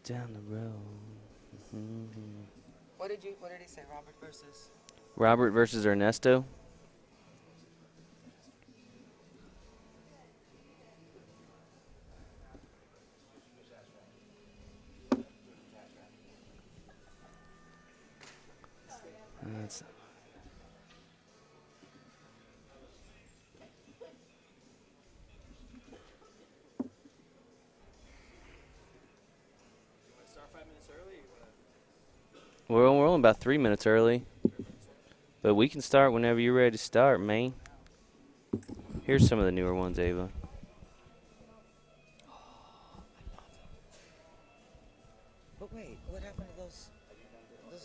down the road. What did he say? Robert versus Ernesto. That's we're only about 3 minutes early, but we can start whenever you're ready to start, man. Here's some of the newer ones, Ava. But wait, what happened to those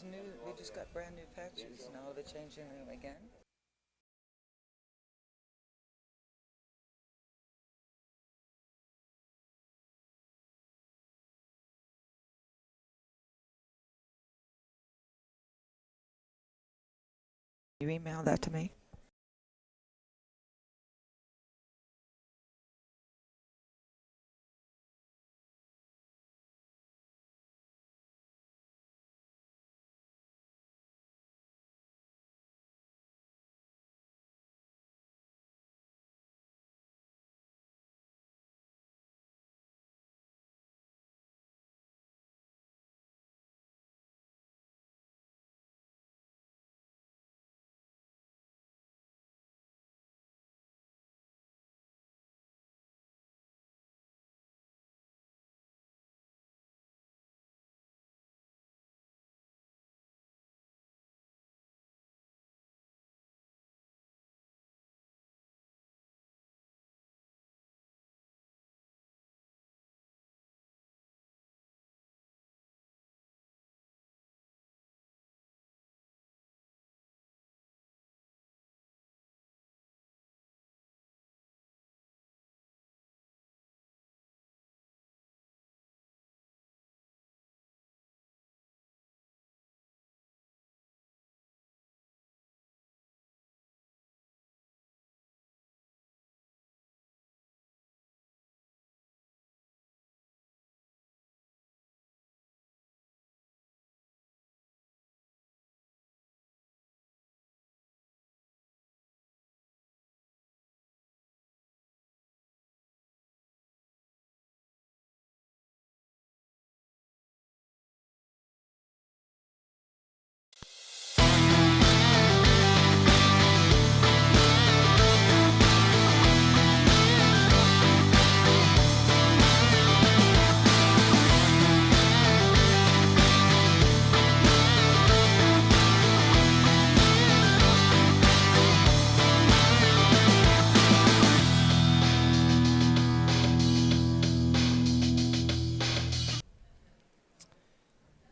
new? They just got brand new patches. Now they're changing them again. You emailed that to me?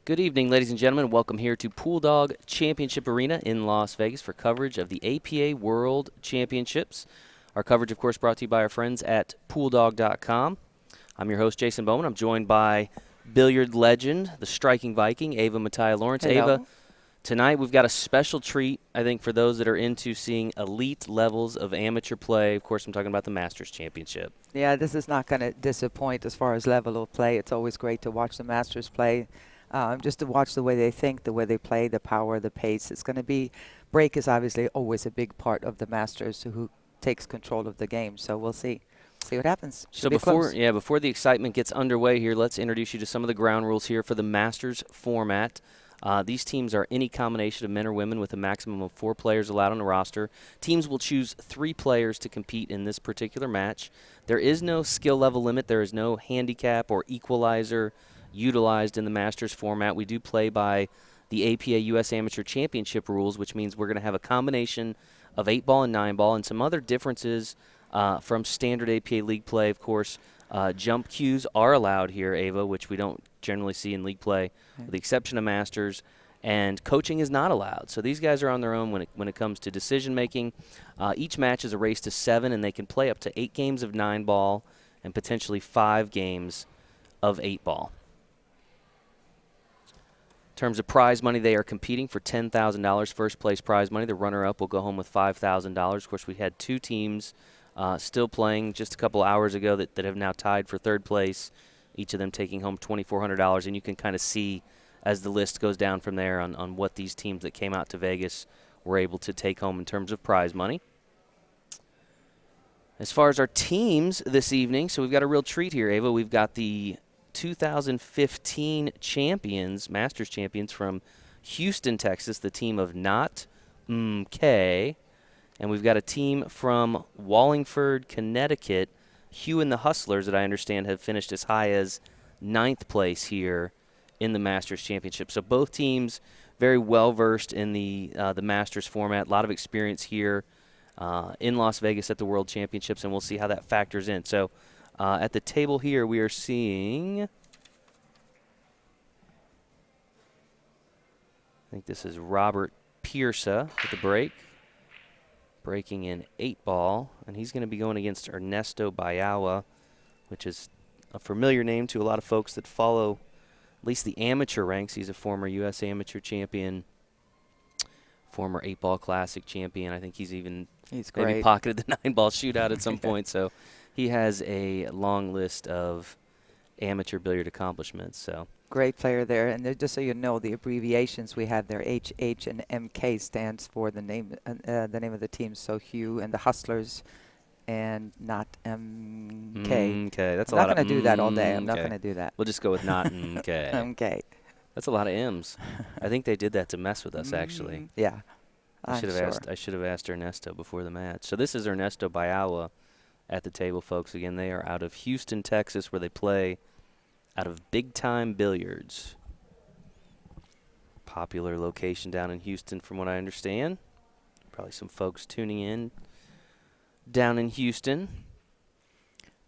Good evening, ladies and gentlemen. Welcome here to Pool Dog Championship Arena in Las Vegas for coverage of the APA World Championships. Our coverage, of course, brought to you by our friends at PoolDog.com. I'm your host, Jason Bowman. I'm joined by billiard legend, the striking Viking, Ava Mattia-Lawrence. Hello. Ava, tonight we've got a special treat, I think, for those that are into seeing elite levels of amateur play. Of course, I'm talking about the Masters Championship. Yeah, this is not going to disappoint as far as level of play. It's always great to watch the Masters play. Just to watch the way they think, the way they play, the power, the pace. It's going to be, break is obviously always a big part of the Masters, who takes control of the game. So we'll see what happens. So before the excitement gets underway here, let's introduce you to some of the ground rules here for the Masters format. These teams are any combination of men or women with a maximum of 4 players allowed on the roster. Teams will choose 3 players to compete in this particular match. There is no skill level limit. There is no handicap or equalizer utilized in the Masters format. We do play by the APA U.S. Amateur Championship rules, which means we're going to have a combination of 8-ball and 9-ball and some other differences from standard APA league play. Of course, jump cues are allowed here, Ava, which we don't generally see in league play, with the exception of Masters, and coaching is not allowed. So these guys are on their own when it comes to decision-making. Each match is a race to 7, and they can play up to 8 games of 9-ball and potentially 5 games of 8-ball. In terms of prize money, they are competing for $10,000 first place prize money. The runner-up will go home with $5,000. Of course, we had 2 teams still playing just a couple hours ago that have now tied for third place each of them taking home $2,400. And you can kind of see as the list goes down from there on what these teams that came out to Vegas were able to take home in terms of prize money. As far as our teams this evening, so we've got a real treat here, Ava. We've got the 2015 champions, Masters champions from Houston, Texas, the team of Not MMMMMMMKA. And we've got a team from Wallingford, Connecticut, Hugh and the Hustlers, that I understand have finished as high as 9th place here in the Masters Championship. So both teams very well versed in the Masters format, a lot of experience here in Las Vegas at the World Championships, and we'll see how that factors in. So at the table here, we are seeing, I think this is Robert Pearson with the break, breaking in 8-ball, and he's going to be going against Ernesto Bayawa, which is a familiar name to a lot of folks that follow at least the amateur ranks. He's a former U.S. amateur champion, former 8-ball classic champion. I think he's maybe pocketed the 9-ball shootout at some point. So he has a long list of amateur billiard accomplishments. So great player there. And just so you know, the abbreviations we have there, HH and MK, stands for the name of the team. So Hugh and the Hustlers, and Not MK. Okay, that's I'm a lot. not going to do that all day. I'm not okay. going to do that. We'll just go with Not MK. MK. That's a lot of M's. I think they did that to mess with us, actually. Yeah. I should have asked Ernesto before the match. So this is Ernesto Bayawa at the table, folks. Again, they are out of Houston, Texas, where they play out of Big Time Billiards. Popular location down in Houston, from what I understand. Probably some folks tuning in down in Houston.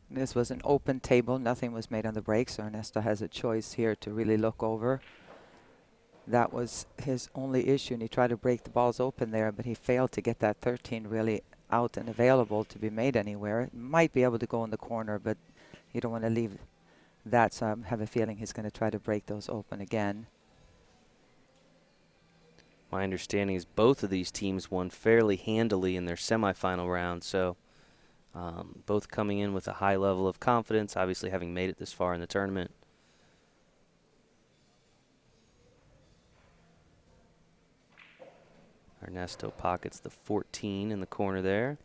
This was an open table. Nothing was made on the break, so Ernesto has a choice here to really look over. That was his only issue, and he tried to break the balls open there, but he failed to get that 13 really out and available to be made anywhere. Might be able to go in the corner, but you don't want to leave that, so I have a feeling he's going to try to break those open again. My understanding is both of these teams won fairly handily in their semifinal round, so both coming in with a high level of confidence, obviously having made it this far in the tournament. Ernesto pockets the 14 in the corner there.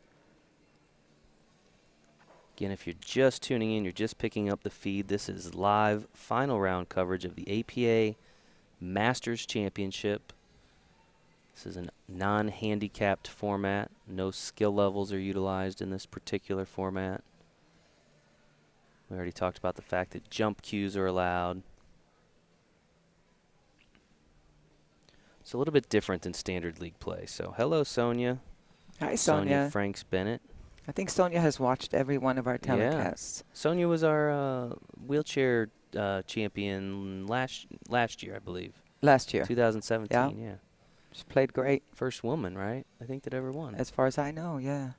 Again, if you're just tuning in, you're just picking up the feed, this is live final round coverage of the APA Masters Championship. This is a non-handicapped format. No skill levels are utilized in this particular format. We already talked about the fact that jump cues are allowed. It's a little bit different than standard league play. So hello, Sonia. Hi, Sonia. Franks Bennett. I think Sonia has watched every one of our telecasts. Yeah. Sonia was our wheelchair champion last year, I believe. Last year. 2017, yeah. She played great. First woman, right? I think that ever won. As far as I know, yeah.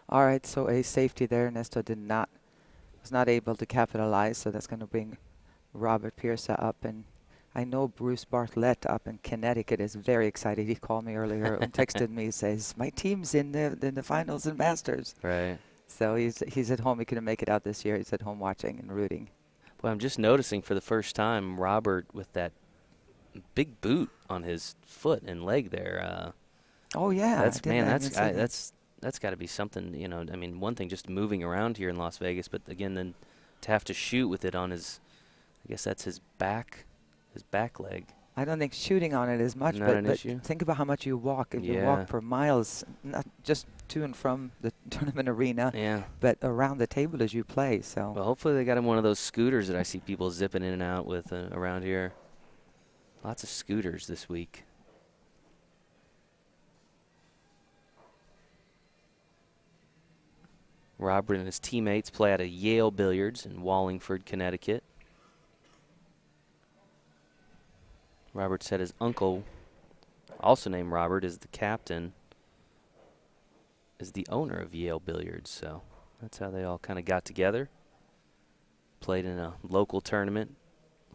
All right, so a safety there. Ernesto was not able to capitalize, so that's going to bring Robert Pearson up. And I know Bruce Bartlett up in Connecticut is very excited. He called me earlier and texted me, says, my team's in the finals and Masters. Right. So he's at home. He couldn't make it out this year. He's at home watching and rooting. Well, I'm just noticing for the first time Robert with that big boot on his foot and leg there. Oh yeah, that's got to be something. You know, I mean, one thing just moving around here in Las Vegas, but again, then to have to shoot with it on his, I guess that's his back leg. I don't think shooting on it is much, Not an issue. think about how much you walk. If you walk for miles, not just to and from the tournament arena, but around the table as you play. So well, hopefully they got him one of those scooters that I see people zipping in and out with around here. Lots of scooters this week. Robert and his teammates play out of Yale Billiards in Wallingford, Connecticut. Robert said his uncle, also named Robert, is the captain, is the owner of Yale Billiards. So that's how they all kind of got together. Played in a local tournament,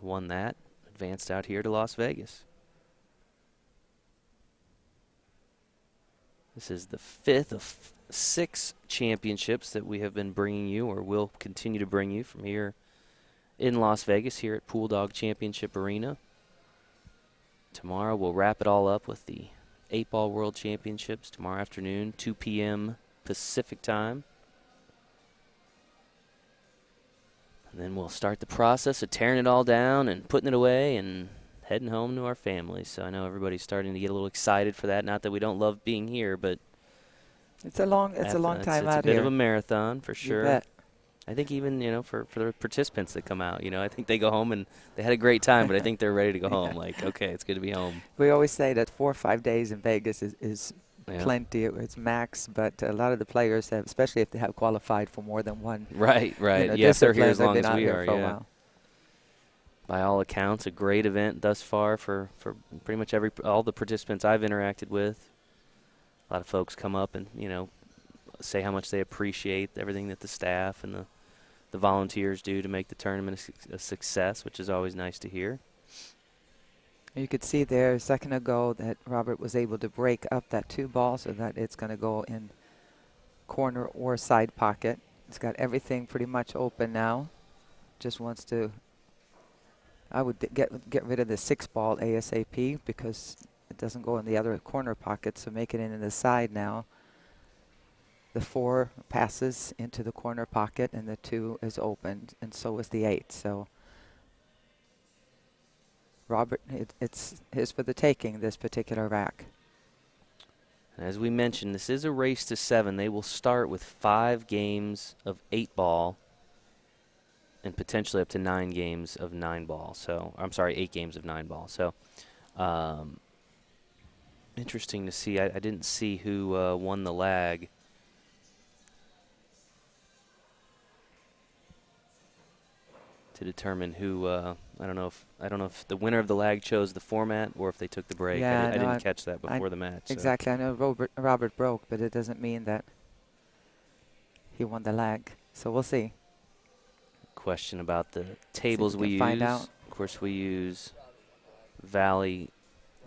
won that. Advanced out here to Las Vegas. This is the 5th of 6 championships that we have been bringing you, or will continue to bring you from here in Las Vegas here at Pool Dog Championship Arena. Tomorrow we'll wrap it all up with the 8-Ball World Championships tomorrow afternoon, 2 p.m. Pacific time. And then we'll start the process of tearing it all down and putting it away and heading home to our families. So I know everybody's starting to get a little excited for that. Not that we don't love being here, but it's a long time it's out here. It's a bit of a marathon for You sure. bet. I think even, for the participants that come out, I think they go home and they had a great time, but I think they're ready to go home. Like, okay, it's good to be home. We always say that 4 or 5 days in Vegas is Yeah. plenty. It's max, but a lot of the players have, especially if they have qualified for more than one. Right. Yes, they're here as long as we are. For a Yeah. while. By all accounts, a great event thus far for pretty much all the participants I've interacted with. A lot of folks come up and, say how much they appreciate everything that the staff and the volunteers do to make the tournament a success, which is always nice to hear. You could see there a second ago that Robert was able to break up that 2 ball so that it's going to go in corner or side pocket. It's got everything pretty much open now. Just wants to, I would get rid of the 6 ball ASAP because it doesn't go in the other corner pocket, so make it in the side now. The 4 passes into the corner pocket and the 2 is opened, and so is the 8. So Robert, it's his for the taking, this particular rack. As we mentioned, this is a race to 7. They will start with 5 games of 8-ball and potentially up to 9 games of 9-ball. So, I'm sorry, 8 games of 9-ball. So, interesting to see. I didn't see who won the lag. To determine who, I don't know if the winner of the lag chose the format or if they took the break. Yeah, I didn't catch that before the match. Exactly. So. I know Robert broke, but it doesn't mean that he won the lag. So we'll see. Question about the tables we use. Find out. Of course, we use Valley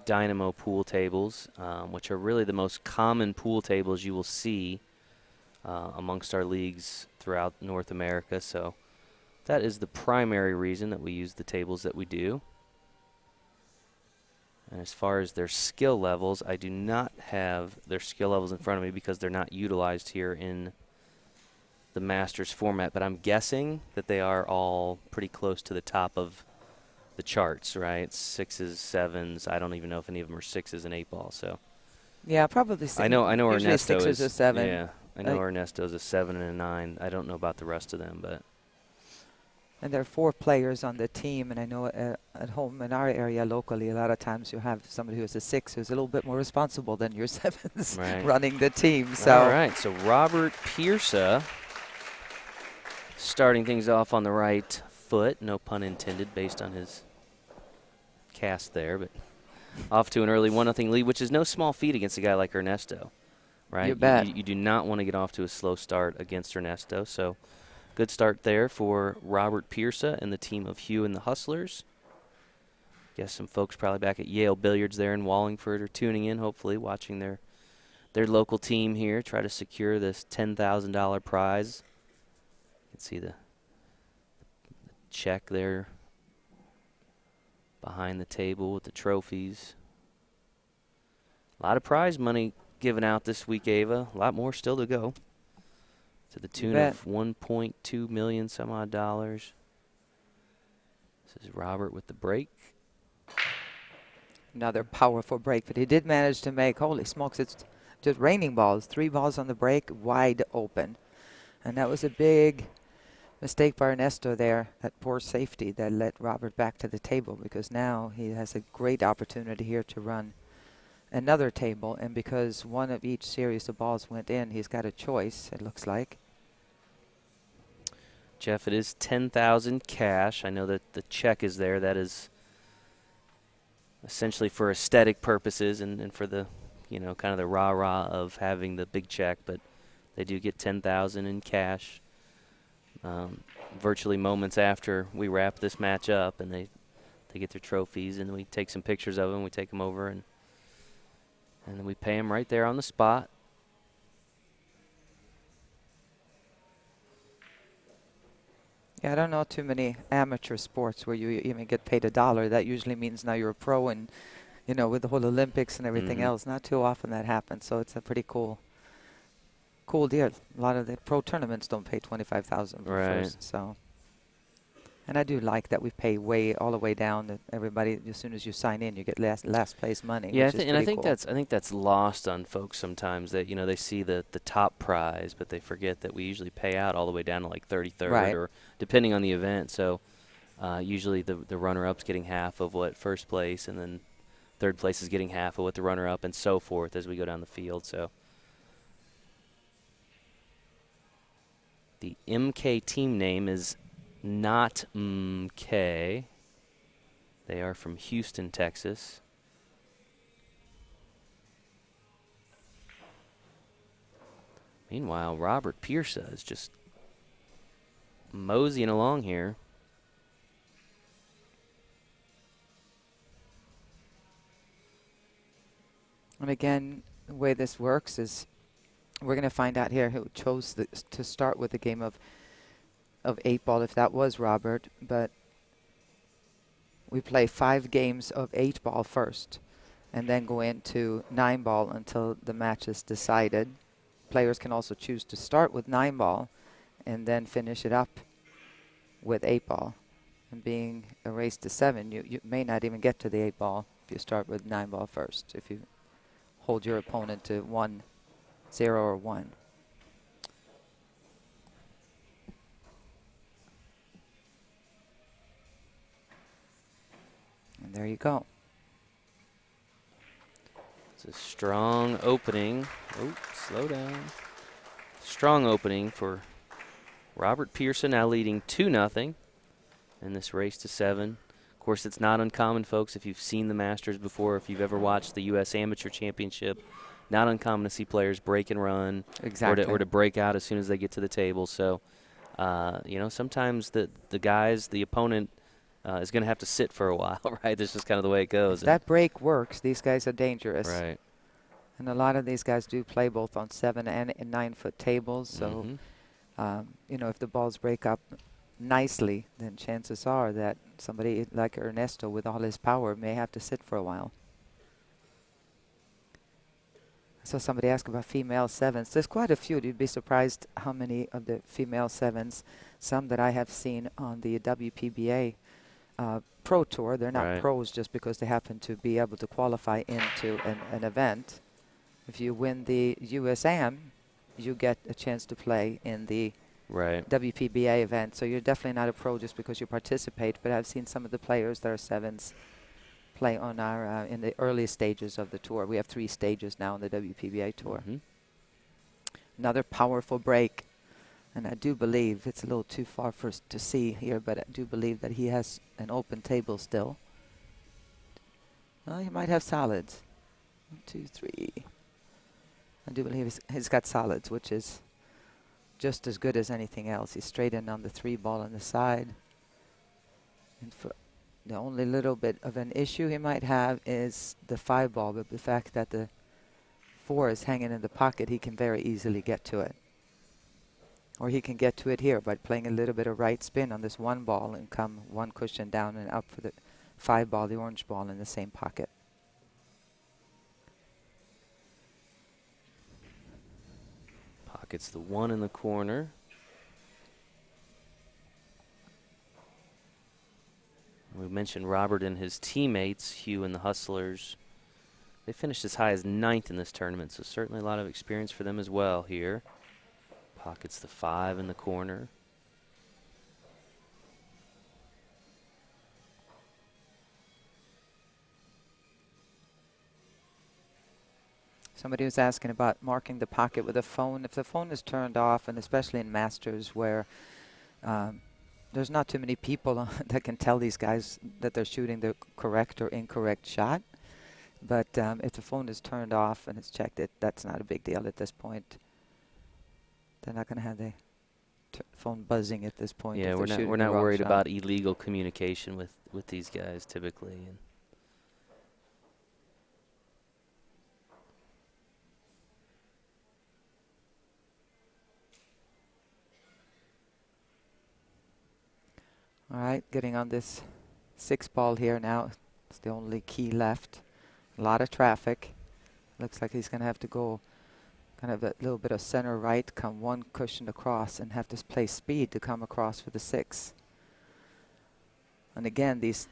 Dynamo pool tables, which are really the most common pool tables you will see amongst our leagues throughout North America. So that is the primary reason that we use the tables that we do. And as far as their skill levels, I do not have their skill levels in front of me because they're not utilized here in the Masters format. But I'm guessing that they are all pretty close to the top of the charts, right? 6s, 7s. I don't even know if any of them are 6s and 8-ball. So yeah, probably 6. I know Ernesto 6 is or 7. Yeah, I know Ernesto's a 7 and a 9. I don't know about the rest of them, but. And there are 4 players on the team, and I know at home in our area locally, a lot of times you have somebody who's a 6 who's a little bit more responsible than your 7s running the team. So all right, so Robert Pearson starting things off on the right foot, no pun intended, based on his cast there, but off to an early 1-0 lead, which is no small feat against a guy like Ernesto, right? You bet. You do not want to get off to a slow start against Ernesto, so. Good start there for Robert Pearson and the team of Hugh and the Hustlers. Guess some folks probably back at Yale Billiards there in Wallingford are tuning in, hopefully, watching their local team here try to secure this $10,000 prize. You can see the check there behind the table with the trophies. A lot of prize money given out this week, Ava. A lot more still to go. To the tune of $1.2 million some odd dollars. This is Robert with the break. Another powerful break, but he did manage to make, holy smokes, it's just raining balls. 3 balls on the break, wide open. And that was a big mistake by Ernesto there, that poor safety that led Robert back to the table, because now he has a great opportunity here to run another table. And because one of each series of balls went in, he's got a choice, it looks like. Jeff, it is $10,000 cash. I know that the check is there. That is essentially for aesthetic purposes and for the, kind of the rah-rah of having the big check. But they do get $10,000 in cash virtually moments after we wrap this match up. And they get their trophies, and we take some pictures of them. We take them over, and then we pay them right there on the spot. Yeah, I don't know too many amateur sports where you even get paid $1. That usually means now you're a pro, and with the whole Olympics and everything else, not too often that happens. So it's a pretty cool deal. A lot of the pro tournaments don't pay 25,000 for first. So, and I do like that we pay all the way down that everybody, as soon as you sign in, you get last place money. Yeah, which is and I pretty think cool. that's lost on folks sometimes, that they see the top prize, but they forget that we usually pay out all the way down to like 33rd, Right. or depending on the event. So usually the runner-up's getting half of what first place, and then third place is getting half of what the runner-up, and so forth as we go down the field. So the MK team name is not MK. They are from Houston, Texas. Meanwhile, Robert Pearson is just moseying along here. And again, the way this works is we're going to find out here who chose to start with the game of 8-ball, if that was Robert. But we play 5 games of 8-ball first, and then go into 9-ball until the match is decided. Players can also choose to start with 9-ball and then finish it up with 8-ball. And being a race to 7, you may not even get to the 8-ball if you start with 9-ball first, if you hold your opponent to 1, 0, or 1. And there you go. It's a strong opening. Oh, slow down. Strong opening for Robert Pearson, now leading 2-0 in this race to 7. Of course, it's not uncommon, folks, if you've seen the Masters before, if you've ever watched the U.S. Amateur Championship, not uncommon to see players break and run, Exactly. or to break out as soon as they get to the table. So, sometimes the opponent is going to have to sit for a while, right? That's just kind of the way it goes. If that break works, these guys are dangerous. Right. And a lot of these guys do play both on 7 and 9-foot tables. So, if the balls break up nicely, then chances are that somebody like Ernesto with all his power may have to sit for a while. So somebody asked about female 7s. There's quite a few. You'd be surprised how many of the female 7s, some that I have seen on the WPBA Pro Tour. They're not pros just because they happen to be able to qualify into an event. If you win the USAM, you get a chance to play in the WPBA event. So you're definitely not a pro just because you participate. But I've seen some of the players that are 7s play on our in the early stages of the tour. We have 3 stages now in the WPBA tour. Another powerful break. And I do believe it's a little too far for us to see here, but I do believe that he has an open table still. Well, he might have solids. 1, 2, 3. I do believe he's got solids, which is just as good as anything else. He's straight in on the 3-ball on the side. And for the only little bit of an issue he might have is the 5-ball, but the fact that the 4 is hanging in the pocket, he can very easily get to it. Or he can get to it here by playing a little bit of right spin on this 1-ball and come 1 cushion down and up for the 5-ball, the orange ball in the same pocket. Pockets the 1 in the corner. We mentioned Robert and his teammates, Hugh and the Hustlers. They finished as high as 9th in this tournament, so certainly a lot of experience for them as well here. Pockets the 5 in the corner. Somebody was asking about marking the pocket with a phone. If the phone is turned off, and especially in Masters where there's not too many people that can tell these guys that they're shooting the correct or incorrect shot. But if the phone is turned off and it's checked, that's not a big deal at this point. They're not going to have the phone buzzing at this point. Yeah, we're not worried about illegal communication with these guys typically. And All right, getting on this 6 ball here now. It's the only key left. A lot of traffic. Looks like he's going to have to go kind of a little bit of center right, come 1 cushion across, and have to play speed to come across for the 6. And again, these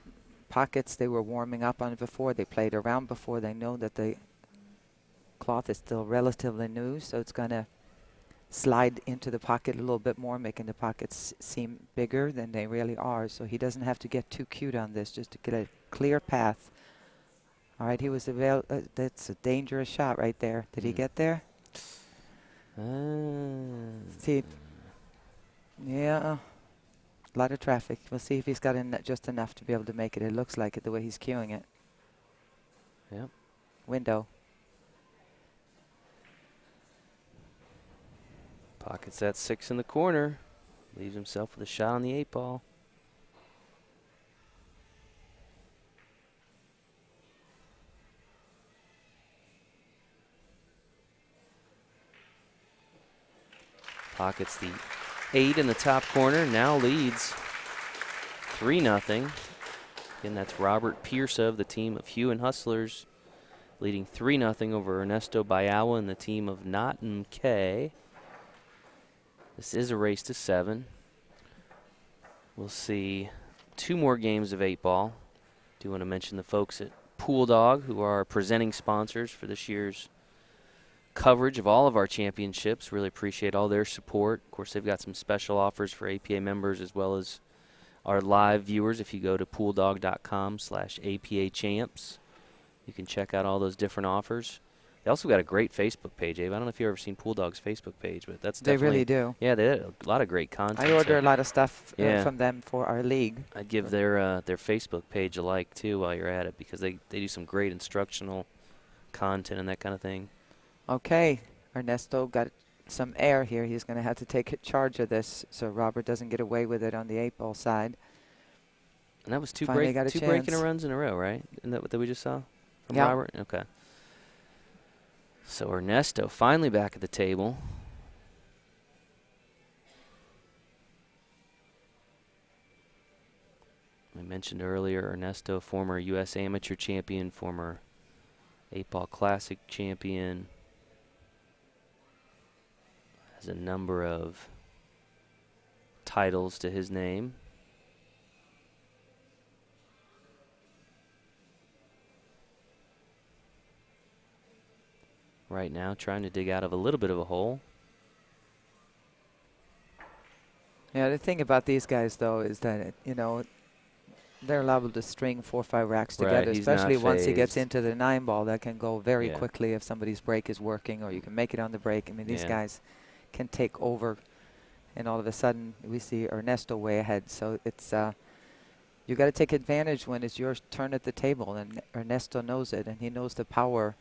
pockets, they were warming up on before. They played around before. They know that the cloth is still relatively new, so it's going to slide into the pocket a little bit more, making the pockets seem bigger than they really are. So he doesn't have to get too cute on this, just to get a clear path. All right, he was that's a dangerous shot right there. Did he get there? See, yeah, a lot of traffic. We'll see if he's got in just enough to be able to make it. It looks like it the way he's cueing it. Yep. Window. Pockets that 6 in the corner. Leaves himself with a shot on the 8 ball. Pockets the 8 in the top corner. Now leads 3-0. Again, that's Robert Pearson of the team of Hugh and Hustlers, leading 3-0 over Ernesto Bayawa and the team of MMMMMMMKA. This is a race to 7. We'll see 2 more games of 8 ball. Do want to mention the folks at Pool Dog, who are presenting sponsors for this year's coverage of all of our championships. Really appreciate all their support. Of course, they've got some special offers for APA members as well as our live viewers. If you go to pooldog.com/APA champs, you can check out all those different offers. They also got a great Facebook page, Abe. I don't know if you've ever seen Pool Dog's Facebook page, but that's definitely... They really do. Yeah, they have a lot of great content. I order a lot of stuff yeah. from them for our league. I'd give their Facebook page a like, too, while you're at it, because they do some great instructional content and that kind of thing. Okay, Ernesto got some air here. He's going to have to take charge of this so Robert doesn't get away with it on the 8 ball side. And that was two Finally breaking runs in a row, right? Isn't that what we just saw from Yeah. Robert? Okay. So Ernesto finally back at the table. I mentioned earlier Ernesto, former U.S. Amateur champion, former 8-Ball Classic champion. Has a number of titles to his name. Right now, trying to dig out of a little bit of a hole. Yeah, the thing about these guys, though, is that, you know, they're liable to string 4 or 5 racks together, especially once he gets into the 9 ball. That can go very quickly if somebody's break is working or you can make it on the break. I mean, these guys can take over, and all of a sudden we see Ernesto way ahead. So it's you got to take advantage when it's your turn at the table, and Ernesto knows it, and he knows the power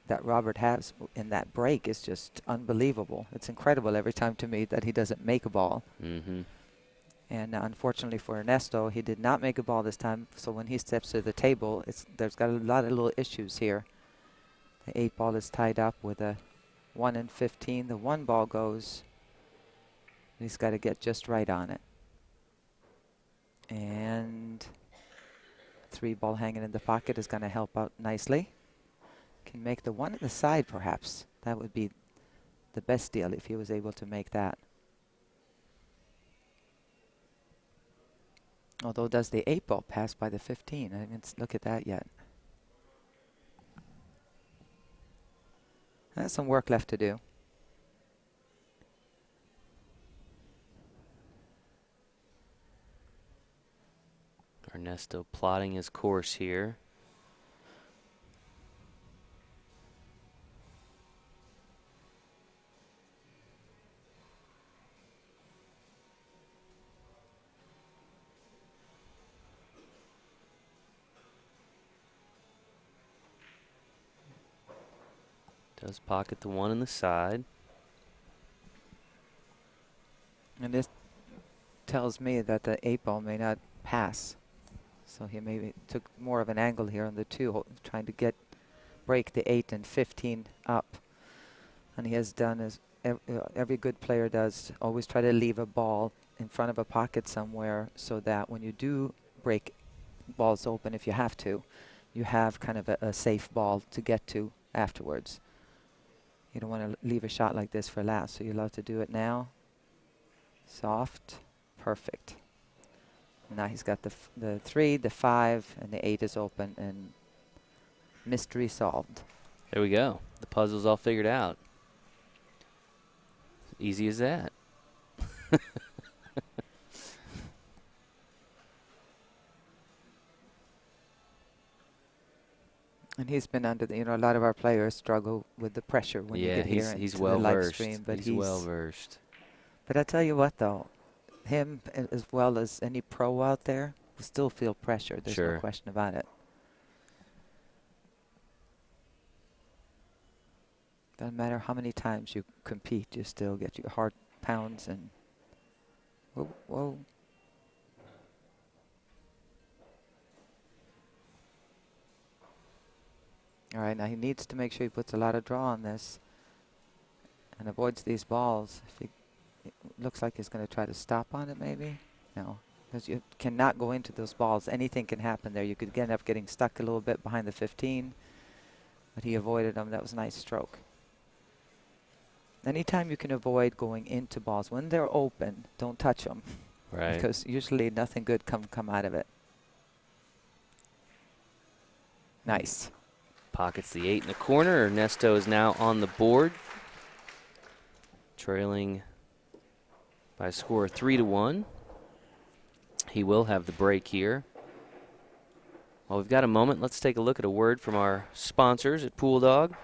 that Robert has in that break is just unbelievable. It's incredible every time to me that he doesn't make a ball. Mm-hmm. And unfortunately for Ernesto, he did not make a ball this time. So when he steps to the table, there's got a lot of little issues here. The 8 ball is tied up with a 1 and 15. The 1 ball goes. He's got to get just right on it. And 3 ball hanging in the pocket is going to help out nicely. Can make the 1 in the side, perhaps. That would be the best deal if he was able to make that. Although, does the 8 ball pass by the 15? I didn't look at that yet. There's some work left to do. Ernesto plotting his course here. Does pocket the 1 in the side. And this tells me that the 8 ball may not pass. So he maybe took more of an angle here on the 2, trying to break the 8 and 15 up. And he has done every good player does, always try to leave a ball in front of a pocket somewhere so that when you do break balls open, if you have to, you have kind of a safe ball to get to afterwards. You don't want to leave a shot like this for last, so you love to do it now. Soft, perfect. Now he's got the 3, the 5, and the 8 is open, and mystery solved. There we go. The puzzle's all figured out. Easy as that. And he's been under the, a lot of our players struggle with the pressure when you get here he's into well the live versed. stream. But He's well versed. But I tell you what, though, him as well as any pro out there will still feel pressure. There's no question about it. Doesn't matter how many times you compete, you still get your heart pounds and whoa, whoa. All right, now he needs to make sure he puts a lot of draw on this and avoids these balls. If he, it looks like he's going to try to stop on it, maybe. No, because you cannot go into those balls. Anything can happen there. You could end up getting stuck a little bit behind the 15, but he avoided them. That was a nice stroke. Anytime you can avoid going into balls, when they're open, don't touch them. Right. Because usually nothing good come out of it. Nice. Pockets the 8 in the corner. Ernesto is now on the board, trailing by a score of 3-1. He will have the break here. Well, we've got a moment. Let's take a look at a word from our sponsors at Pool Dog.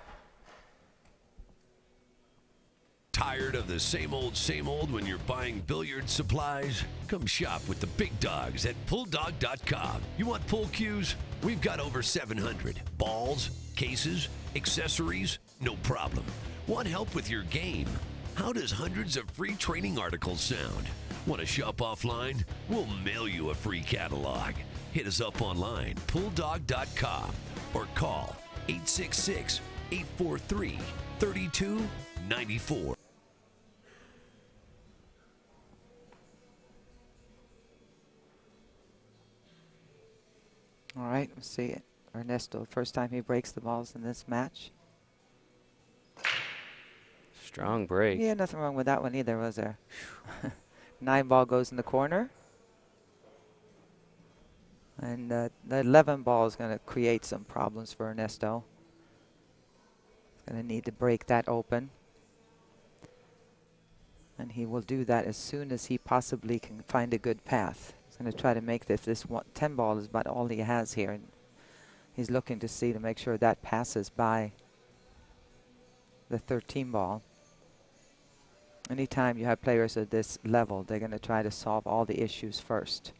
Tired of the same old when you're buying billiard supplies? Come shop with the big dogs at PullDog.com. You want pool cues? We've got over 700. Balls, cases, accessories, no problem. Want help with your game? How does hundreds of free training articles sound? Want to shop offline? We'll mail you a free catalog. Hit us up online, PullDog.com, or call 866-843-3294. All right, let's see it. Ernesto, first time he breaks the balls in this match. Strong break. Yeah, nothing wrong with that one either, was there? 9 ball goes in the corner. And the 11 ball is going to create some problems for Ernesto. He's going to need to break that open. And he will do that as soon as he possibly can find a good path. He's going to try to make this 10 ball is about all he has here. And he's looking to see to make sure that passes by the 13 ball. Anytime you have players at this level, they're going to try to solve all the issues first.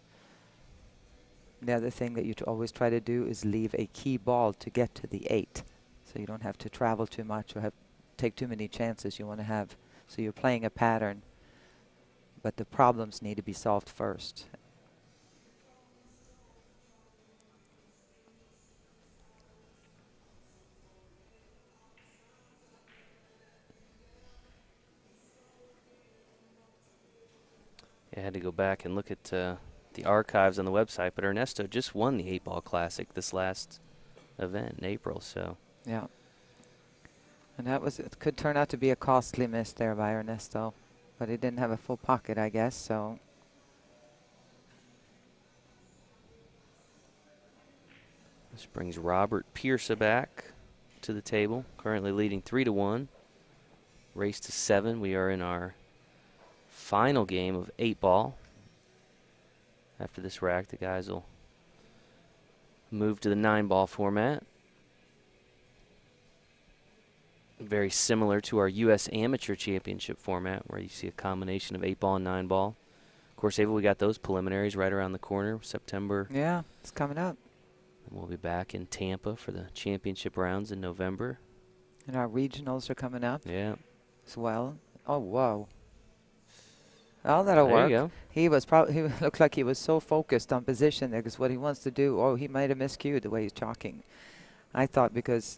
The other thing that you always try to do is leave a key ball to get to the 8. So you don't have to travel too much or take too many chances. You want to have, so you're playing a pattern, but the problems need to be solved first. I had to go back and look at the archives on the website, but Ernesto just won the 8-Ball Classic this last event in April, so. Yeah. And that was, it could turn out to be a costly miss there by Ernesto, but he didn't have a full pocket, I guess, so. This brings Robert Pearson back to the table, currently leading 3-1. Race to 7. We are in our final game of 8-ball. After this rack, the guys will move to the 9-ball format. Very similar to our U.S. Amateur Championship format, where you see a combination of 8-ball and 9-ball. Of course, Ava, we got those preliminaries right around the corner, September. Yeah, it's coming up. And we'll be back in Tampa for the championship rounds in November. And our regionals are coming up. Yeah. As well. Oh, whoa. Oh, that'll There work. you go. He was probably, he looked like he was so focused on position there because what he wants to do, oh, he might have miscued the way he's chalking. I thought because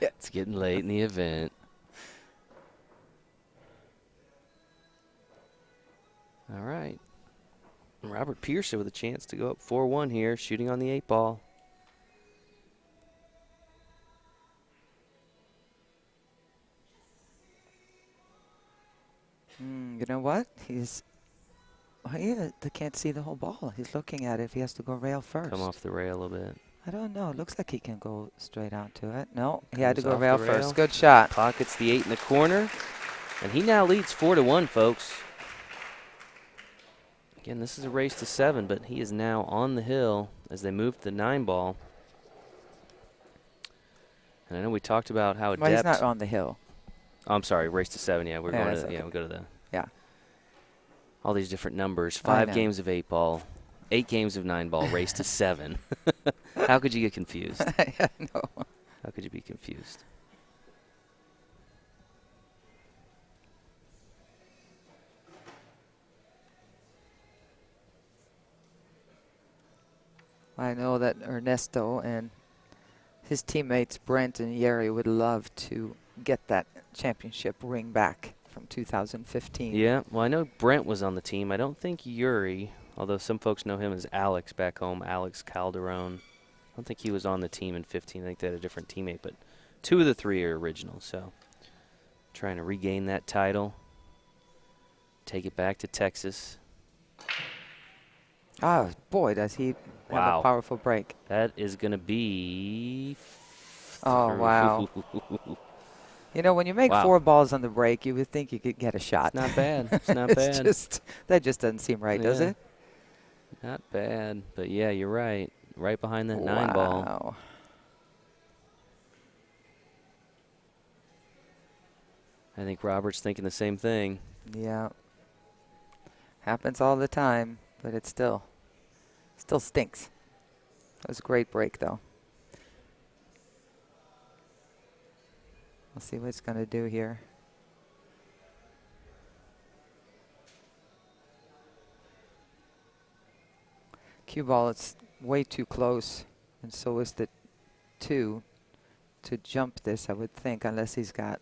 It's getting late in the event. All right. Robert Pearson with a chance to go up 4-1 here, shooting on the 8 ball. You know what? They can't see the whole ball. He's looking at it if he has to go rail first. Come off the rail a bit. I don't know. It looks like he can go straight onto it. No, he Comes had to go off rail the rail. first. Good shot. Pockets the 8 in the corner. And he now leads 4-1, folks. Again, this is a race to 7, but he is now on the hill as they move to the 9 ball. And I know we talked about how adept. Well, he's not on the hill. Oh, I'm sorry, race to 7. Yeah, we're Yeah, going to. okay. Yeah, we go to the. Yeah. All these different numbers. I 5 know. games of 8 ball, 8 games of 9 ball, race to 7. How could you get confused? I know. How could you be confused? I know that Ernesto and his teammates Brent and Yeri would love to get that championship ring back from 2015. Yeah, well, I know Brent was on the team. I don't think Yuri, although some folks know him as Alex back home, Alex Calderon. I don't think he was on the team in 15. I think they had a different teammate, but 2 of the 3 are original, so trying to regain that title, take it back to Texas. Oh, boy, does he have Wow. a powerful break. That is going to be... Oh, wow. You know, when you make Wow. 4 balls on the break, you would think you could get a shot. It's not bad. It's not It's bad. that just doesn't seem right, does Yeah. it? Not bad, but yeah, you're right. Right behind that 9 ball. Wow. I think Robert's thinking the same thing. Yeah. Happens all the time, but it still stinks. That was a great break, though. We'll see what it's going to do here. Cue ball, it's way too close, and so is the 2 to jump this, I would think, unless he's got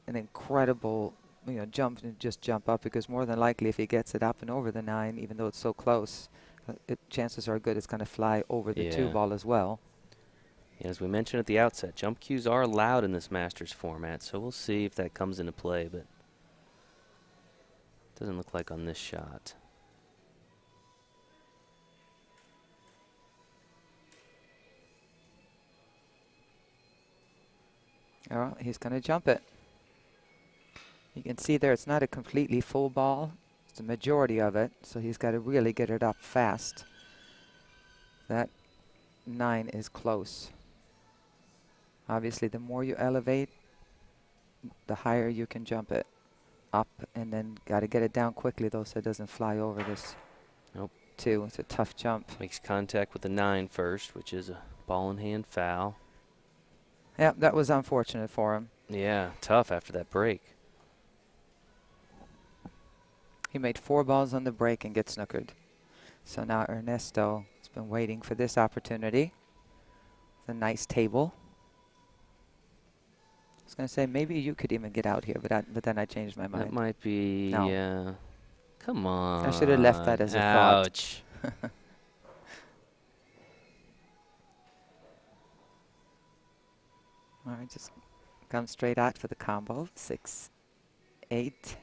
an incredible, jump and just jump up, because more than likely if he gets it up and over the 9, even though it's so close, chances are good it's going to fly over the 2 Yeah. ball as well. Yeah, as we mentioned at the outset, jump cues are allowed in this Masters format, so we'll see if that comes into play, but doesn't look like on this shot. Oh, he's going to jump it. You can see there it's not a completely full ball. It's the majority of it, so he's got to really get it up fast. That 9 is close. Obviously, the more you elevate, the higher you can jump it up, and then got to get it down quickly, though, so it doesn't fly over this. Nope. 2. It's a tough jump. Makes contact with the 9 first, which is a ball in hand foul. Yeah, that was unfortunate for him. Yeah, tough after that break. He made 4 balls on the break and gets snookered. So now Ernesto has been waiting for this opportunity. It's a nice table. was going to say maybe you could even get out here, but then I changed my mind. That might be. No. Come on. I should have left that as a thought. Ouch. All right, just come straight out for the combo. 6, 8.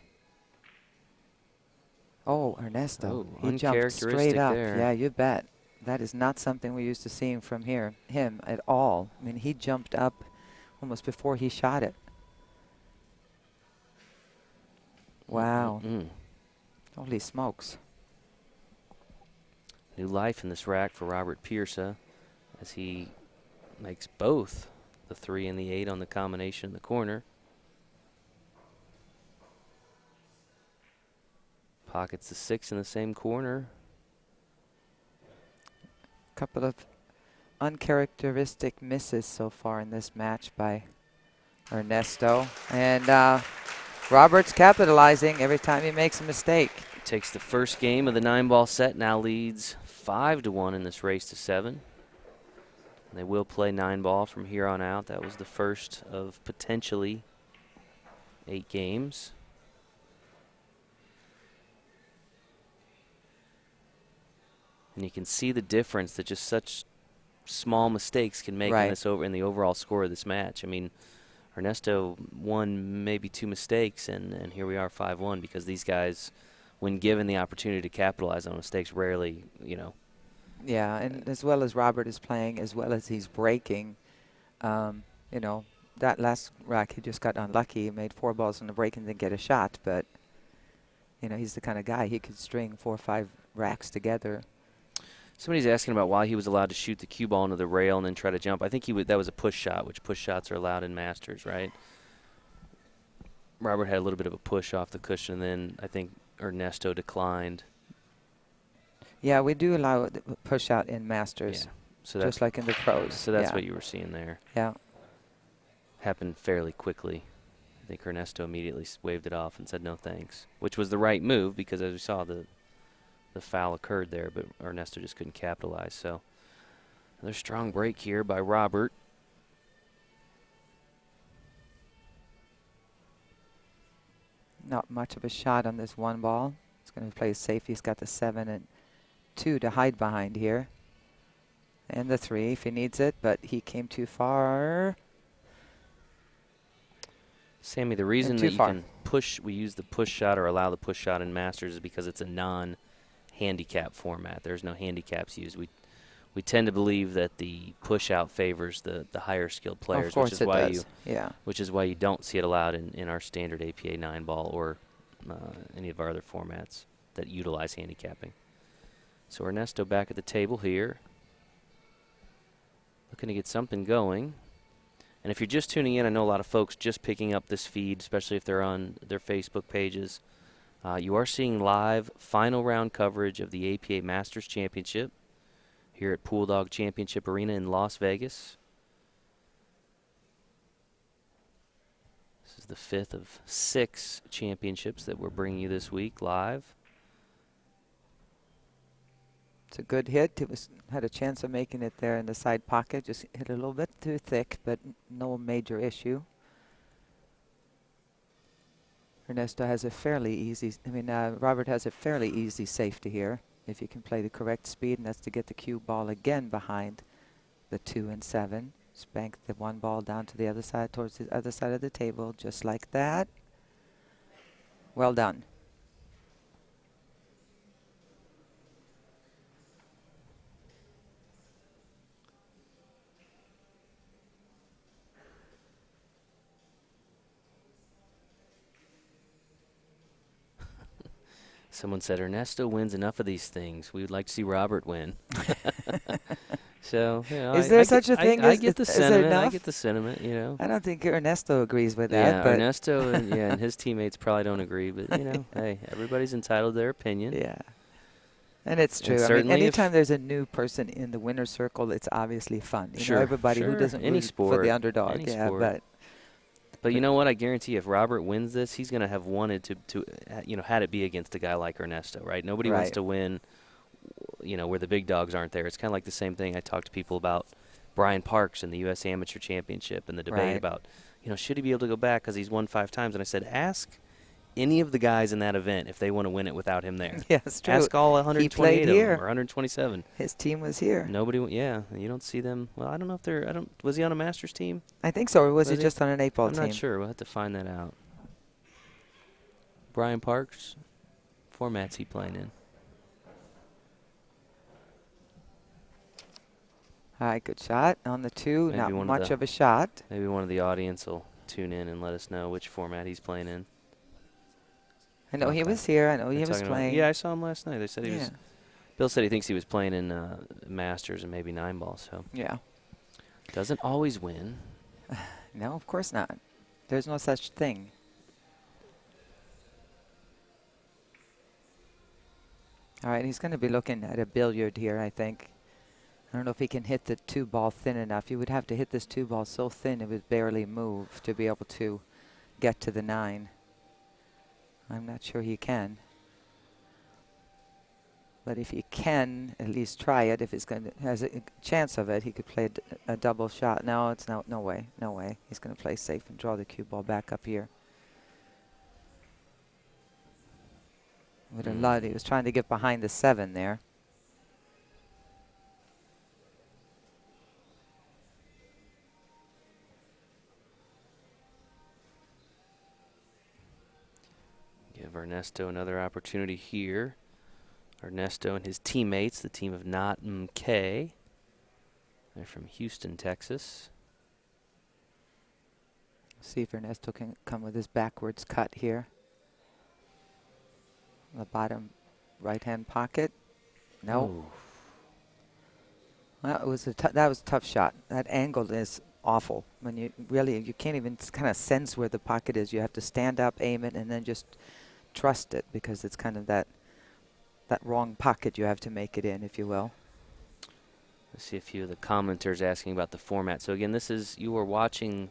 Oh, Ernesto. Oh, He jumped straight uncharacteristic up. there. Yeah, you bet. That is not something we're used to seeing from him at all. I mean, he jumped up almost before he shot it. Wow. Holy smokes. New life in this rack for Robert Pearson as he makes both the 3 and the 8 on the combination in the corner. Pockets the 6 in the same corner. Couple of uncharacteristic misses so far in this match by Ernesto. And Robert's capitalizing every time he makes a mistake. Takes the first game of the 9-ball set, now leads 5-1 in this race to 7. They will play 9-ball from here on out. That was the first of potentially 8 games. And you can see the difference that just such small mistakes can make in the overall score of this match. I mean, Ernesto won maybe 2 mistakes, and here we are 5-1 because these guys, when given the opportunity to capitalize on mistakes, rarely, Yeah, and as well as Robert is playing, as well as he's breaking, that last rack he just got unlucky. He made 4 balls on the break and didn't get a shot, but, he's the kind of guy he could string 4 or 5 racks together. Somebody's asking about why he was allowed to shoot the cue ball into the rail and then try to jump. I think that was a push shot, which push shots are allowed in Masters, right? Robert had a little bit of a push off the cushion, and then I think Ernesto declined. Yeah, we do allow push out in Masters, so just like in the pros. So that's what you were seeing there. Yeah. Happened fairly quickly. I think Ernesto immediately waved it off and said no thanks, which was the right move because, as we saw, the foul occurred there, but Ernesto just couldn't capitalize. So another strong break here by Robert. Not much of a shot on this 1 ball. He's going to play safe. He's got the 7 and 2 to hide behind here. And the 3 if he needs it, but he came too far. Sammy, the reason that you can we use the push shot or allow the push shot in Masters is because it's a non-handicap format. There's no handicaps used. We tend to believe that the push out favors the higher skilled players, of course which is why which is why you don't see it allowed in our standard APA 9-ball or any of our other formats that utilize handicapping. So Ernesto back at the table here, looking to get something going. And if you're just tuning in, I know a lot of folks just picking up this feed, especially if they're on their Facebook pages. You are seeing live final round coverage of the APA Masters Championship here at Pool Dog Championship Arena in Las Vegas. This is the 5th of 6 championships that we're bringing you this week live. It's a good hit. It had a chance of making it there in the side pocket. Just hit a little bit too thick, but no major issue. Ernesto has a fairly easy, Robert has a fairly easy safety here if you can play the correct speed, and that's to get the cue ball again behind the 2 and 7. Spank the 1 ball down to the other side, towards the other side of the table, just like that. Well done. Someone said Ernesto wins enough of these things. We would like to see Robert win. So, is there such a thing? I get the sentiment. I get the sentiment. I don't think Ernesto agrees with that. Yeah, but Ernesto and his teammates probably don't agree. But hey, everybody's entitled to their opinion. Yeah, and it's true. And anytime there's a new person in the winner's circle, it's obviously fun. Everybody who doesn't root for the underdog. But you know what? I guarantee if Robert wins this, he's going to have wanted to had it be against a guy like Ernesto, right? Nobody wants to win, where the big dogs aren't there. It's kind of like the same thing I talk to people about Brian Parks in the U.S. Amateur Championship and the debate about, should he be able to go back because he's won 5 times? And I said, ask any of the guys in that event if they want to win it without him there. Yes, true. Ask all 128 of here. them or 127. His team was here. Nobody, yeah, you don't see them. Well, I don't know if they're, was he on a Masters team? I think so, or was he just on an 8-ball team? I'm not sure. We'll have to find that out. Brian Parks, format's he playing in? All right, good shot on the 2. Maybe Not one much of a shot. Maybe one of the audience will tune in and let us know which format he's playing in. I know he was here. I know he was Talking about- playing. Yeah, I saw him last night. They said he was. Bill said he thinks he was playing in Masters and maybe 9-ball. So Yeah. doesn't always win. No, of course not. There's no such thing. All right, he's going to be looking at a billiard here, I think. I don't know if he can hit the 2-ball thin enough. You would have to hit this 2-ball so thin it would barely move to be able to get to the 9. I'm not sure he can. But if he can, at least try it. If it's going to has a chance of it, he could play a double shot. No, it's no way, no way. He's going to play safe and draw the cue ball back up here. With a lot, he was trying to get behind the 7 there. Give Ernesto another opportunity here. Ernesto and his teammates, the team of MMMMMMMKA. They're from Houston, Texas. See if Ernesto can come with his backwards cut here. The bottom right-hand pocket. No. Ooh. Well, it was that was a tough shot. That angle is awful. When you can't even kind of sense where the pocket is. You have to stand up, aim it, and then just trust it because it's kind of that wrong pocket you have to make it in, if you will. Let's see a few of the commenters asking about the format. So again, you are watching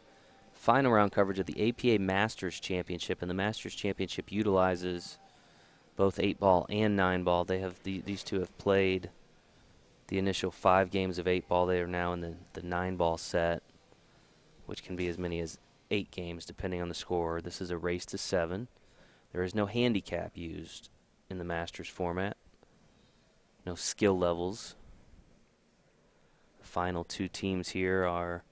final round coverage of the APA Masters Championship, and the Masters Championship utilizes both 8-ball and 9-ball. They have these two have played the initial 5 games of 8-ball. They are now in the 9-ball set, which can be as many as 8 games depending on the score. This is a race to 7. There is no handicap used in the Masters format. No skill levels. The final 2 teams here are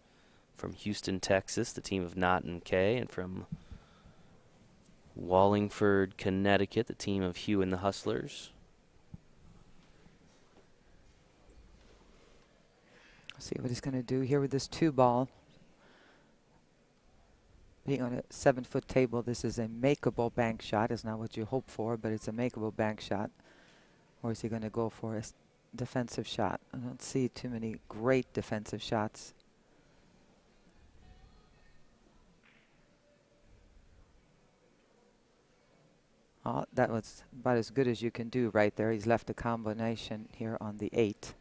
from Houston, Texas, the team of MMMMMMMKA, and from Wallingford, Connecticut, the team of Hugh and the Hustlers. See what he's going to do here with this 2-ball. Being on a 7-foot table, this is a makeable bank shot. It's not what you hope for, but it's a makeable bank shot. Or is he going to go for a defensive shot? I don't see too many great defensive shots. Oh, that was about as good as you can do right there. He's left a combination here on the 8.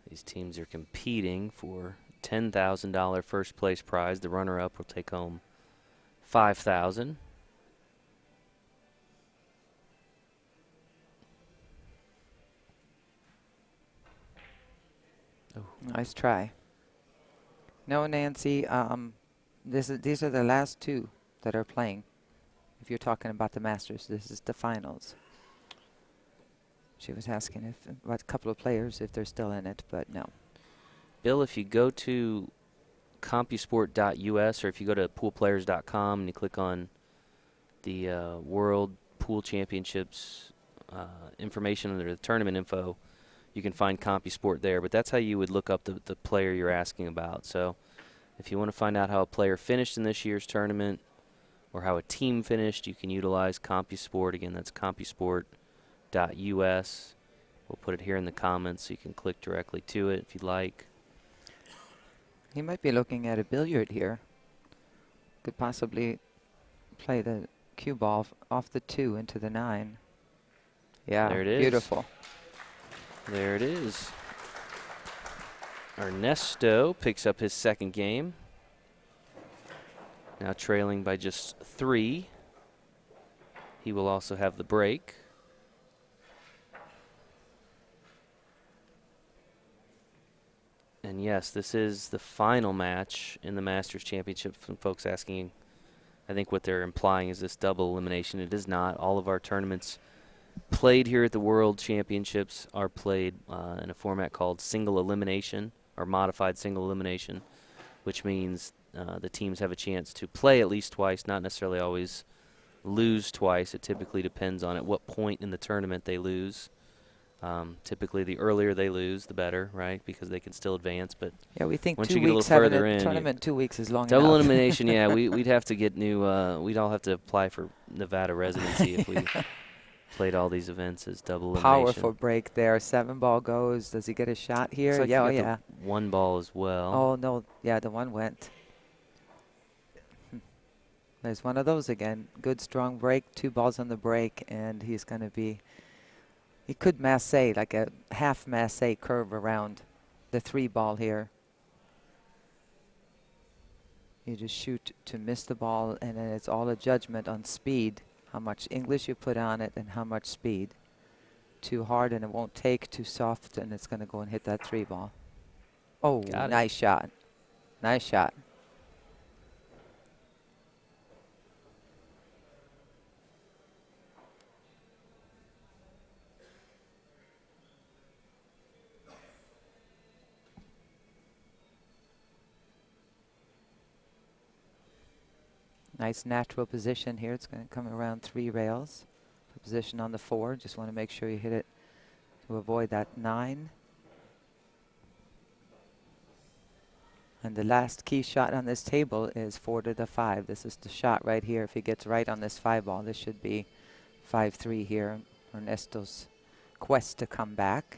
These teams are competing for $10,000 first place prize. The runner-up will take home $5,000. Oh. Nice try. No, Nancy. These are the last 2 that are playing. If you're talking about the Masters, this is the finals. She was asking about a couple of players if they're still in it, but no. Bill, if you go to CompuSport.us or if you go to poolplayers.com and you click on the World Pool Championships information under the tournament info, you can find CompuSport there. But that's how you would look up the player you're asking about. So if you want to find out how a player finished in this year's tournament or how a team finished, you can utilize CompuSport. Again, that's CompuSport.us. We'll put it here in the comments so you can click directly to it if you'd like. He might be looking at a billiard here. Could possibly play the cue ball off the 2 into the 9. Yeah, there it is. Beautiful. There it is. Ernesto picks up his second game. Now trailing by just 3. He will also have the break. And yes, this is the final match in the Masters Championship. Some folks asking, I think what they're implying is this double elimination. It is not. All of our tournaments played here at the World Championships are played in a format called single elimination or modified single elimination, which means the teams have a chance to play at least twice, not necessarily always lose twice. It typically depends on at what point in the tournament they lose. Typically, the earlier they lose, the better, right? Because they can still advance. But Yeah, we think once 2 you get a weeks little having further a in, tournament, 2 weeks is long double enough. elimination, yeah, we'd have to get new. We'd all have to apply for Nevada residency if we played all these events as double elimination. Powerful break there. 7-ball goes. Does he get a shot here? Looks like Yeah, you oh got yeah. the 1 ball as well. Oh no, yeah, the one went. There's one of those again. Good strong break. 2 balls on the break, and he's going to be. He could masse like a half masse curve around the 3-ball here. You just shoot to miss the ball, and then it's all a judgment on speed. How much English you put on it and how much speed. Too hard and it won't take, too soft and it's going to go and hit that 3-ball. Oh, nice shot. Nice shot. Nice natural position here. It's going to come around 3 rails. Position on the 4. Just want to make sure you hit it to avoid that 9. And the last key shot on this table is 4 to the 5. This is the shot right here. If he gets right on this 5-ball, this should be 5-3 here. Ernesto's quest to come back.